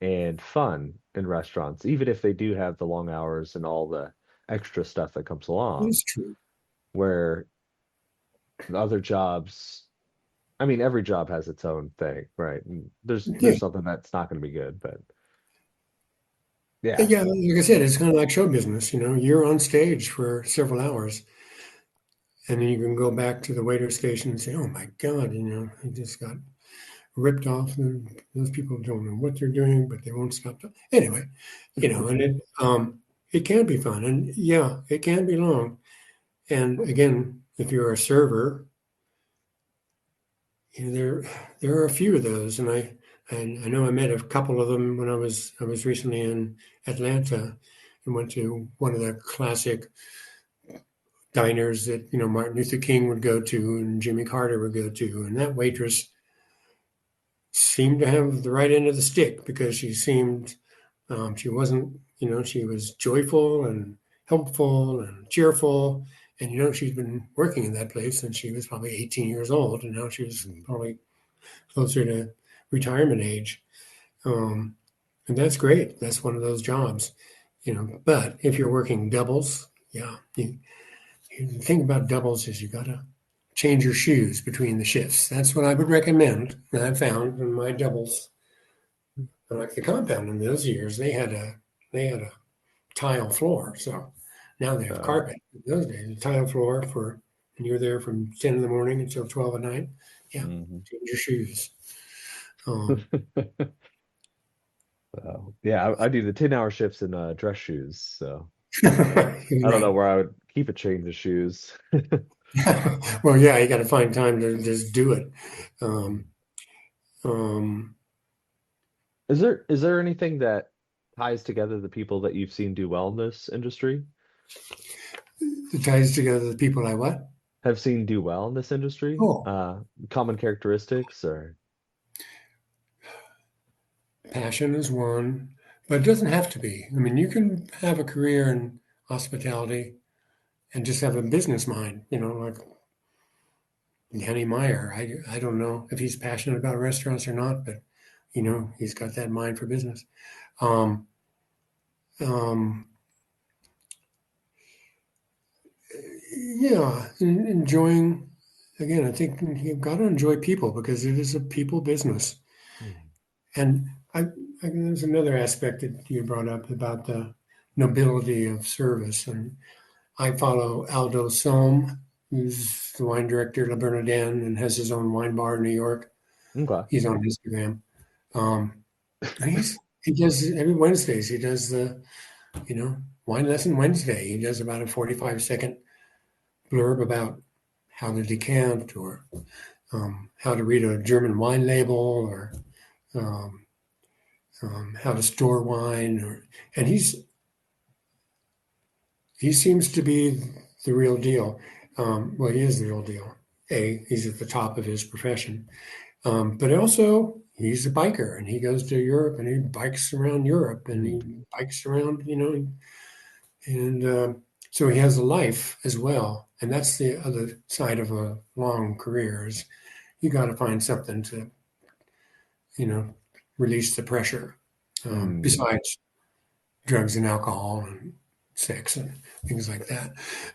and fun in restaurants, even if they do have the long hours and all the extra stuff that comes along, it's true. where other jobs, I mean, every job has its own thing, right? And Yeah, there's something that's not going to be good, but yeah. yeah. Like I said, it's kind of like show business. You're on stage for several hours, and then you can go back to the waiter station and say, "Oh my God, I just got ripped off. And those people don't know what they're doing, but they won't stop." Anyway, and it can be fun, and yeah, it can be long. And again, if you're a server, there are a few of those, and I And I know I met a couple of them when I was recently in Atlanta and went to one of the classic diners that Martin Luther King would go to and Jimmy Carter would go to, and that waitress seemed to have the right end of the stick because she wasn't, she was joyful and helpful and cheerful. And, she's been working in that place since she was probably 18 years old. And now she was probably closer to retirement age. Um, and that's great. That's one of those jobs, But if you're working doubles, yeah, the thing about doubles is you got to change your shoes between the shifts. That's what I would recommend. And I found in my doubles, like the compound in those years, they had a tile floor. So now they have Uh, carpet. In those days, a tile floor and you're there from 10 in the morning until 12 at night. Yeah, mhm. change your shoes. Um, Yeah, I do the 10-hour shifts in dress shoes, so I don't know right. where I would keep a change of shoes. Well, yeah, you got to find time to just do it. Um, um, Is there anything that ties together the people that you've seen do well in this industry? it ties together the people I what? Have seen do well in this industry? Oh, Common characteristics or passion is one, but it doesn't have to be. I mean, you can have a career in hospitality and just have a business mind, like Danny Meyer. I don't know if he's passionate about restaurants or not, but he's got that mind for business. Um, um, yeah, enjoying. Again, I think you've got to enjoy people because it is a people business. Mhm. And there's another aspect that you brought up about the nobility of service. And I follow Aldo Sohm, who's the wine director at La Bernardin and has his own wine bar in New York. Okay. He's on Instagram. Um, and he does every Wednesdays. He does the wine lesson Wednesday. He does about a 45-second blurb about how to decant or how to read a German wine label or um, how to store wine. And he seems to be the real deal. Well, he is the real deal. He's at the top of his profession. But also, he's a biker and he goes to Europe and he bikes around Europe and he Mm. bikes around, and so he has a life as well. And that's the other side of a long career is you got to find something to, you know, release the pressure Mm. besides drugs and alcohol and sex and things like that.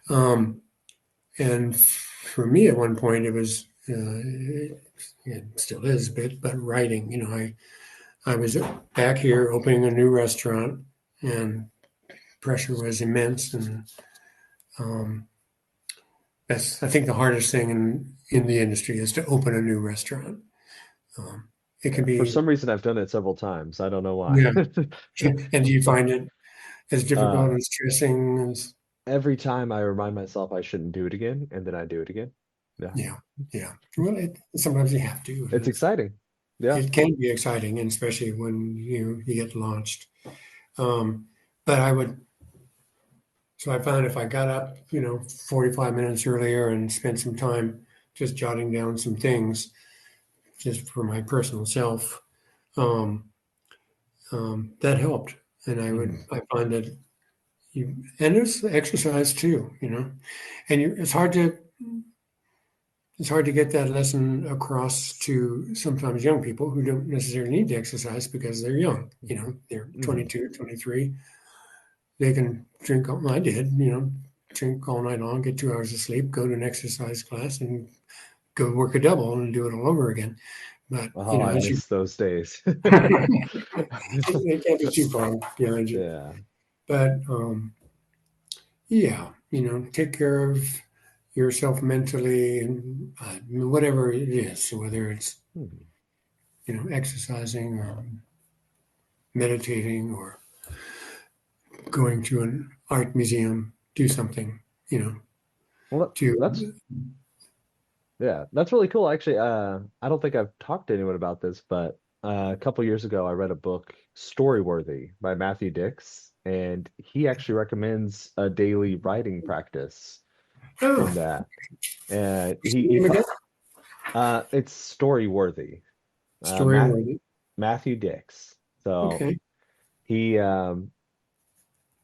Um, and for me, at one point, it was, it still is a bit, but writing, I was back here opening a new restaurant and pressure was immense. And um, that's, I think, the hardest thing in the industry is to open a new restaurant. Um, it can For be, some reason, I've done it several times. I don't know why. yeah. And do you find it as difficult Uh, and stressing as, every time I remind myself I shouldn't do it again, and then I do it again. Yeah, yeah, yeah. Well, sometimes you have to, and it's exciting. Yeah. it can be exciting, and especially when you get launched. Um, but so I found if I got up, 45 minutes earlier and spent some time just jotting down some things just for my personal self, um, that helped. And Mhm. I find that and it's exercise too, and it's hard to get that lesson across to sometimes young people who don't necessarily need to exercise because they're young, they're Mhm. 22, 23. They can drink, I did, drink all night long, get 2 hours of sleep, go to an exercise class and go work a double and do it all over again. But, Oh, I as you, miss those days. it can't be too far behind you. Yeah. But yeah, take care of yourself mentally and whatever it is, whether it's, Mhm. exercising or meditating or going to an art museum, do something, Well, that's to, yeah, that's really cool. Actually, I don't think I've talked to anyone about this, but a couple years ago, I read a book, Storyworthy by Matthew Dix, and he actually recommends a daily writing practice Oh, in that. And he name again? it's Storyworthy, Story Matt worthy. Matthew Dix. So Okay. he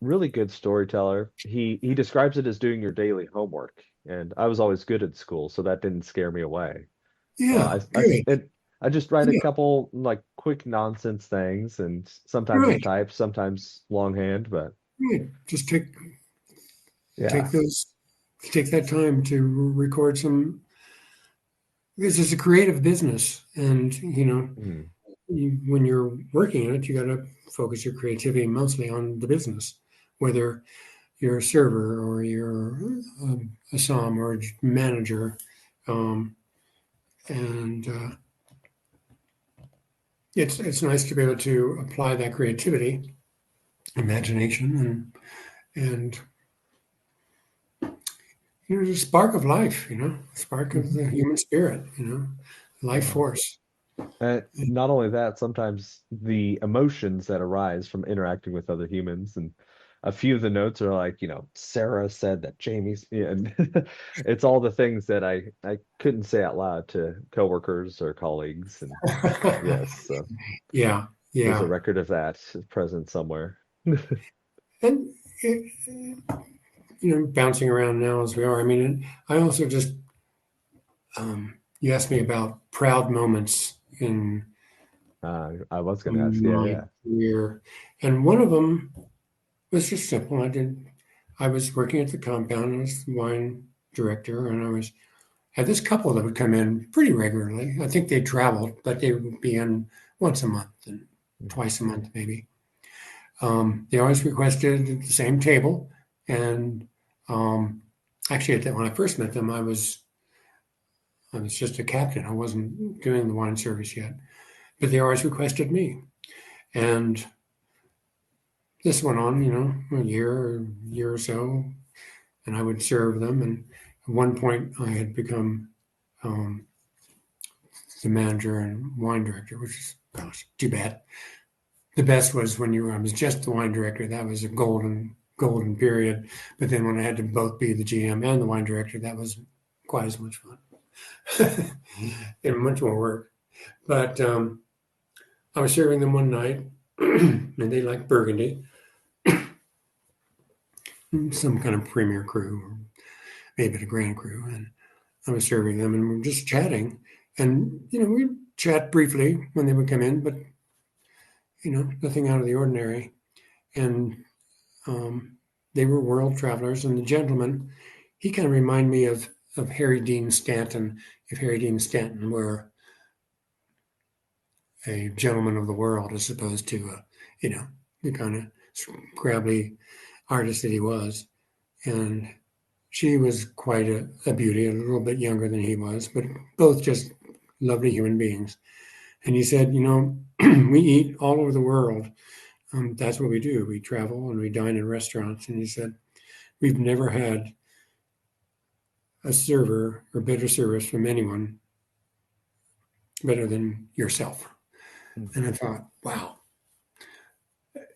really good storyteller. He describes it as doing your daily homework, and I was always good at school, so that didn't scare me away. So Yeah, good. I just write a Yeah, couple like quick nonsense things, and sometimes right. type, sometimes longhand, but Right. Just yeah. take those take that time to record some. This is a creative business, and Mm. when you're working in it, you got to focus your creativity mostly on the business, whether you're a server or you're a SOM or a manager, um, and it's nice to be able to apply that creativity, imagination, and the spark of life, spark of the human spirit, life Yeah. force. And not only that, sometimes the emotions that arise from interacting with other humans, and a few of the notes are like, Sarah said that Jamie's, yeah, and it's all the things that I couldn't say out loud to coworkers or colleagues. And yes, so Yeah, there's a yeah, record of that present somewhere. and bouncing around now as we are. I mean, I also just you asked me about proud moments I was going to ask, in yeah, my yeah. career, and one of them was just simple. I was working at the compound as the wine director, and had this couple that would come in pretty regularly. I think they traveled, but they would be in once a month and Mhm. twice a month, maybe. They always requested the same table, and um, actually, when I first met them, I was just a captain. I wasn't doing the wine service yet, but they always requested me, and this went on, a year or so, and I would serve them. And at one point, I had become um, the manager and wine director, which is, gosh, too bad. The best was when I was just the wine director. That was a golden period. But then when I had to both be the GM and the wine director, that was quite as much fun and much more work. But I was serving them one night, and they liked Burgundy, some kind of premier cru, or maybe the Grand Cru, and I was serving them, and we were just chatting, and we chat briefly when they would come in, but nothing out of the ordinary, and um, they were world travelers, and the gentleman, he kind of reminded me of Harry Dean Stanton, if Harry Dean Stanton were a gentleman of the world as opposed to the kind of scrabbly artist that he was, and she was quite a beauty, a little bit younger than he was, but both just lovely human beings. And he said, we eat all over the world. That's what we do. We travel and we dine in restaurants. And he said, we've never had a server or better service from anyone better than yourself. Mm. And I thought, wow,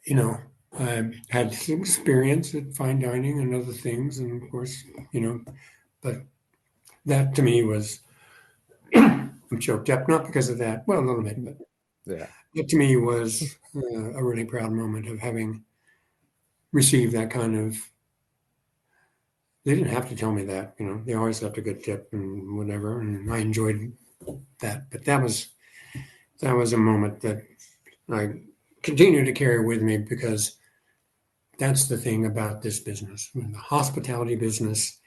you know, I had some experience at fine dining and other things. And of course, but that to me was, I'm choked up, not because of that, well, a little bit, but Yeah. that to me was a really proud moment of having received that kind of. They didn't have to tell me that, they always left a good tip and whatever, and I enjoyed that. But that was a moment that I continue to carry with me because that's the thing about this business, the hospitality business,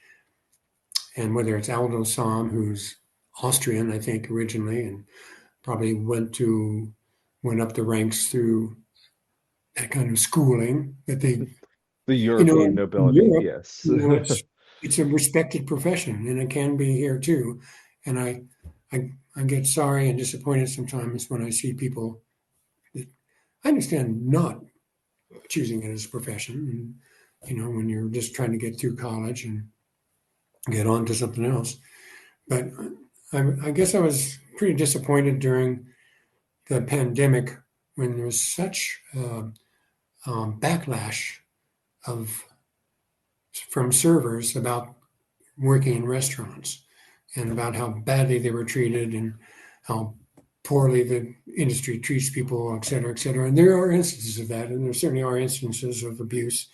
and whether it's Aldo Somm, who's Austrian, I think originally, and probably went up the ranks through that kind of schooling that they, The European in nobility, Europe, yes. it's a respected profession, and it can be here too. And I get sorry and disappointed sometimes when I see people that I understand not choosing it as a profession, and when you're just trying to get through college and get on to something else. But I guess I was pretty disappointed during the pandemic, when there was such backlash of from servers about working in restaurants and about how badly they were treated and how poorly the industry treats people, et cetera, et cetera. And there are instances of that, and there certainly are instances of abuse,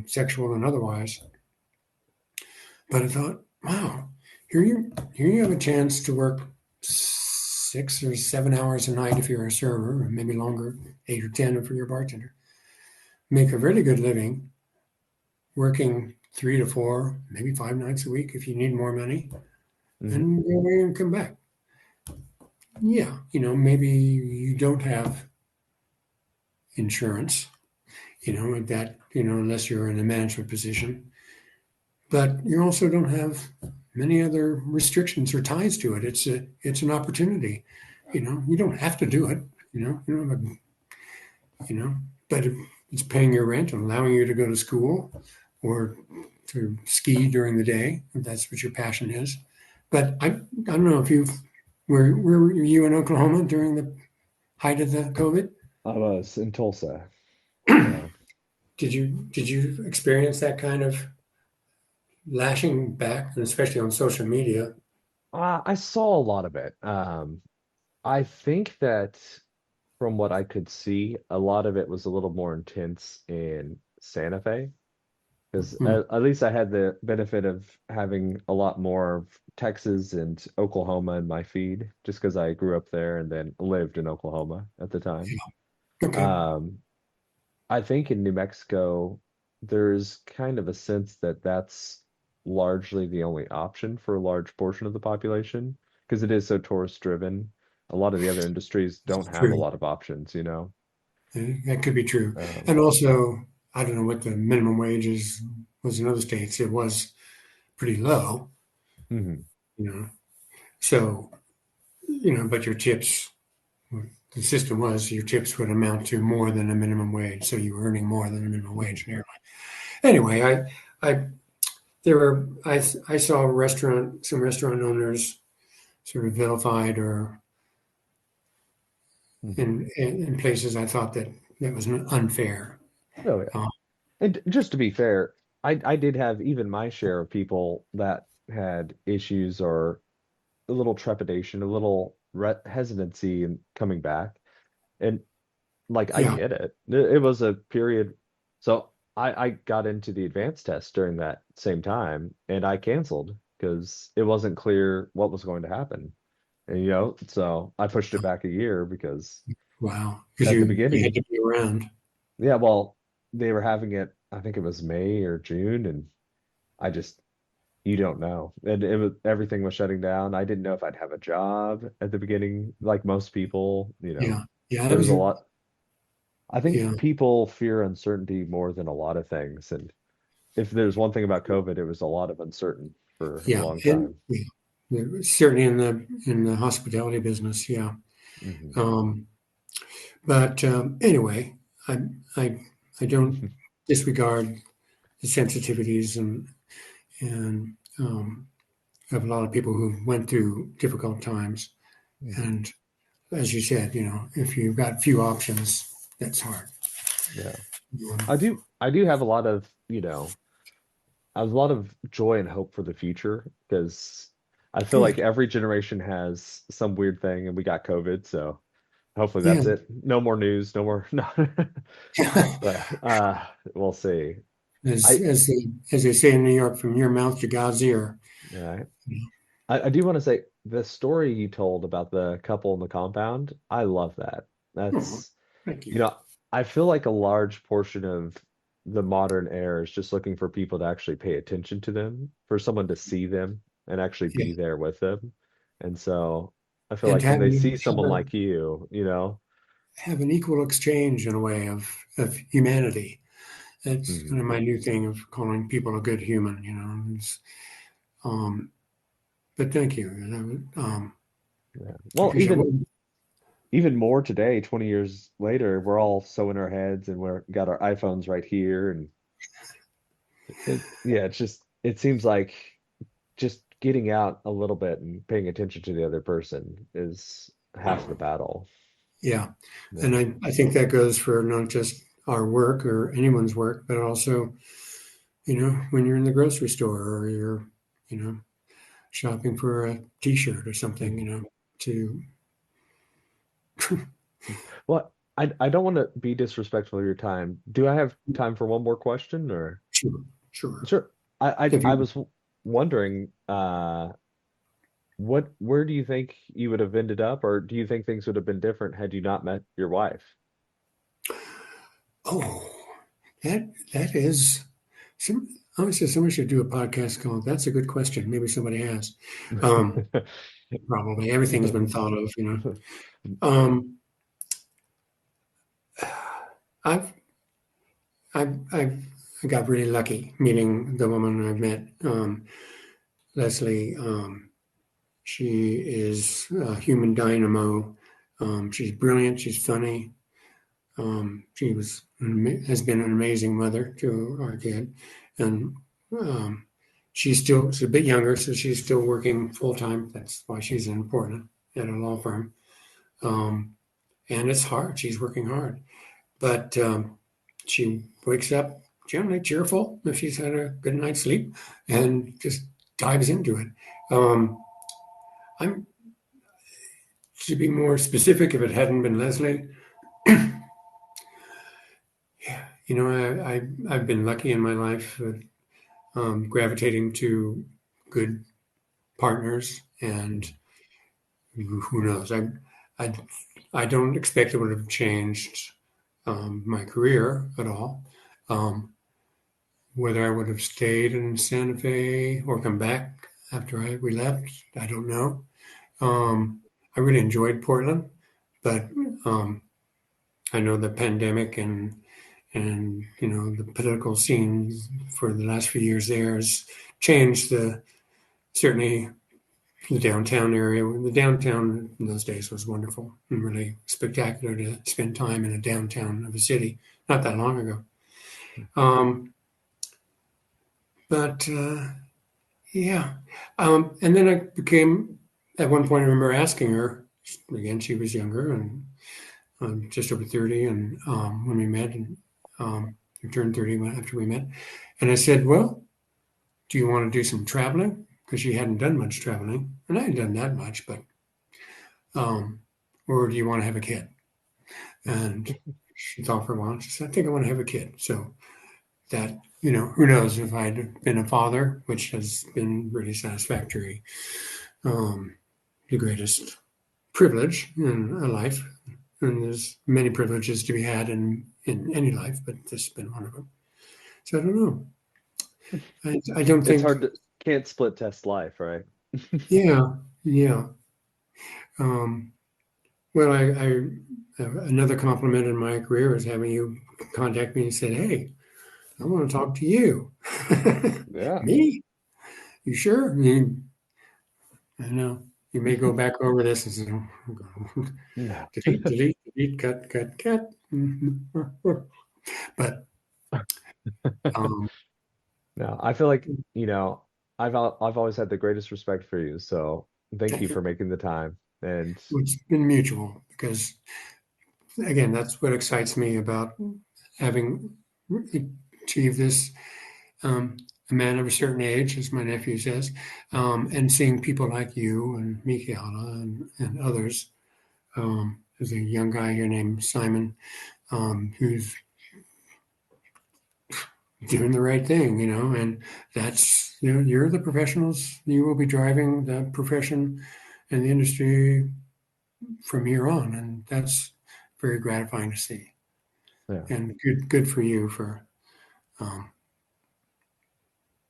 sexual and otherwise. But I thought, wow, here you have a chance to work 6 or 7 hours a night if you're a server, or maybe longer, 8 or 10 if you're a bartender. Make a really good living, working 3 to 4, maybe 5 nights a week if you need more money, and go away and come back. Yeah, maybe you don't have insurance, unless you're in a management position, but you also don't have many other restrictions or ties to it. It's an opportunity. You don't have to do it. You don't have but it's paying your rent and allowing you to go to school or to ski during the day if that's what your passion is. But I don't know if were you in Oklahoma during the height of the COVID? I was in Tulsa. Yeah. Did you experience that kind of lashing back, and especially on social media? I saw a lot of it. I think that from what I could see, a lot of it was a little more intense in Santa Fe, because Hmm. at least I had the benefit of having a lot more of Texas and Oklahoma in my feed, just because I grew up there and then lived in Oklahoma at the time. Okay. Um, I think in New Mexico, there's kind of a sense that that's largely the only option for a large portion of the population because it is so tourist driven. A lot of the other industries don't That's have a true. lot of options. That could be true. Um, And also, I don't know what the minimum wage was in other states. It was pretty low, mhm. you know. So, but your tips, the system was your tips would amount to more than a minimum wage. So you were earning more than a minimum wage in airline. Anyway, I, I saw some restaurant owners sort of vilified or Mhm. in places I thought that was unfair. Oh yeah. Uh, And just to be fair, I did have even my share of people that had issues or a little trepidation, a little re hesitancy in coming back. And like I yeah, get it. It was a period. So I got into the advanced test during that same time and I canceled because it wasn't clear what was going to happen. And so I pushed it back a year because wow, because at the you had beginning, to be around. yeah, well, they were having it, I think it was May or June, and I just you don't know. And everything was shutting down. I didn't know if I'd have a job at the beginning, like most people. Yeah, yeah, that There was was a lot. I think yeah, people fear uncertainty more than a lot of things. And if there's one thing about COVID, it was a lot of uncertain for a yeah, long and time. yeah, certainly in the hospitality business. Yeah, Hmm. um, but anyway, I I I don't disregard the sensitivities and of a lot of people who went through difficult times. Hmm. And as you said, if you've got few options, that's hard. Yeah. Um, I do have a lot of joy and hope for the future because I feel like Good. every generation has some weird thing and we got COVID, so hopefully Yeah. that's it. No more news, no more no. But we'll see. as I as they as they say in New York, from your mouth to God's ear. yeah, I do want to say the story you told about the couple in the compound, I love that. Oh, That's thank you you. know, I feel like a large portion of the modern era is just looking for people to actually pay attention to them, for someone to see them and actually Yeah. be there with them. And so I feel And like when have they an, see someone like you. have an equal exchange in a way of humanity. That's kind Mhm. of my new thing of calling people a good human. Um, but thank you. Yeah. I Well, appreciate it. even more today, 20 years later, we're all so in our heads and we're got our iPhones right here and yeah, it seems like just getting out a little bit and paying attention to the other person is half the battle. Yeah. Yeah. And I think that goes for not just our work or anyone's work, but also, when you're in the grocery store or you're, you know, shopping for a t-shirt or something, to, Well, I don't want to be disrespectful of your time. Do I have time for one more question or? sure, sure. Sure. If I you, was wondering, where do you think you would have ended up, or do you think things would have been different had you not met your wife? oh, that is some, honestly, someone should do a podcast called That's a Good Question. Maybe somebody has. Um, Probably everything's been thought of. Um, I've, I've I got really lucky meeting the woman I've met, Leslie. She is a human dynamo. She's brilliant. She's funny. She has been an amazing mother to our kid, and um, she's a bit younger, so she's still working full time. That's why she's in Portland at a law firm, um, and it's hard. She's working hard, but she wakes up generally cheerful if she's had a good night's sleep, and just dives into it. I'm To be more specific, if it hadn't been Leslie, yeah, I've been lucky in my life with gravitating to good partners, and who knows? I, I don't expect it would have changed my career at all. Um, Whether I would have stayed in Santa Fe or come back after we left, I don't know. I really enjoyed Portland, but um, I know the pandemic and the political scene for the last few years there has changed certainly the downtown area. The downtown in those days was wonderful and really spectacular to spend time in a downtown of a city not that long ago. Um, but yeah, and then I became at one point. I remember asking her again. She was younger and just over 30, and when we met, and we turned 30 after we met, and I said, "Well, do you want to do some traveling?" Because she hadn't done much traveling, and I hadn't done that much, but um, or do you want to have a kid? And she thought for a while. She said, "I think I want to have a kid." So that who knows if I'd been a father, which has been really satisfactory, um, the greatest privilege in a life, and there's many privileges to be had in any life, but this has been one of them. So I don't know. I don't It's think. hard to can't split test life, right? Yeah, yeah. Um, well, another compliment in my career is having you contact me and said, "Hey, I want to talk to you." Yeah. Me? You sure? I know. You may go back over this and say, "Oh, No. delete, delete, delete, cut, cut, cut." But um, No, I feel like, I've always had the greatest respect for you, so thank you thank you. for making the time. And It's been mutual because, again, that's what excites me about having achieved this. A man of a certain age, as my nephew says, and seeing people like you and Michaela and others. There's a young guy here named Simon who's doing the right thing, and that's, you're the professionals. You will be driving the profession and the industry from here on, and that's very gratifying to see. yeah. And good for you for um,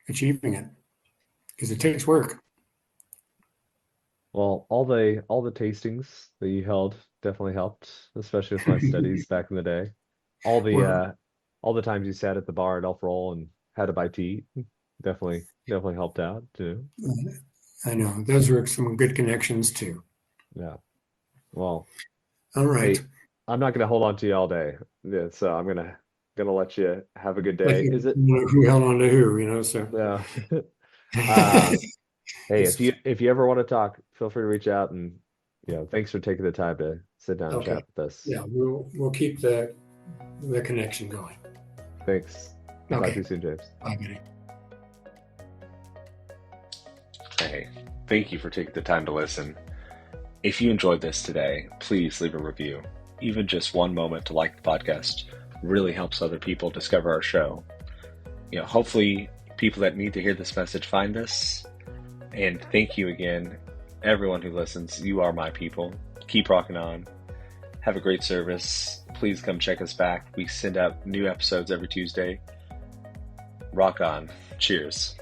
achieving it because it takes work. Well, all the tastings that you held definitely helped, especially with my studies back in the day. All the Well, uh all the times you sat at the bar at Elf Roll and had a bite to eat definitely helped out too. I know those were some good connections too. Yeah. Well, All right. hey, I'm not gonna hold on to you all day. Yeah, so I'm gonna let you have a good Like day. Is it who held on to who, so uh uh hey, it's if you ever want to talk, feel free to reach out and thanks for taking the time to sit down and Okay. chat with us. Yeah, we'll keep the connection going. Thanks. Talk to Okay. you soon, James. Bye, Benny. Hey, thank you for taking the time to listen. If you enjoyed this today, please leave a review. Even just one moment to like the podcast really helps other people discover our show. Hopefully people that need to hear this message find this. And thank you again, everyone who listens. You are my people. Keep rocking on. Have a great service. Please come check us back. We send out new episodes every Tuesday. Rock on. Cheers.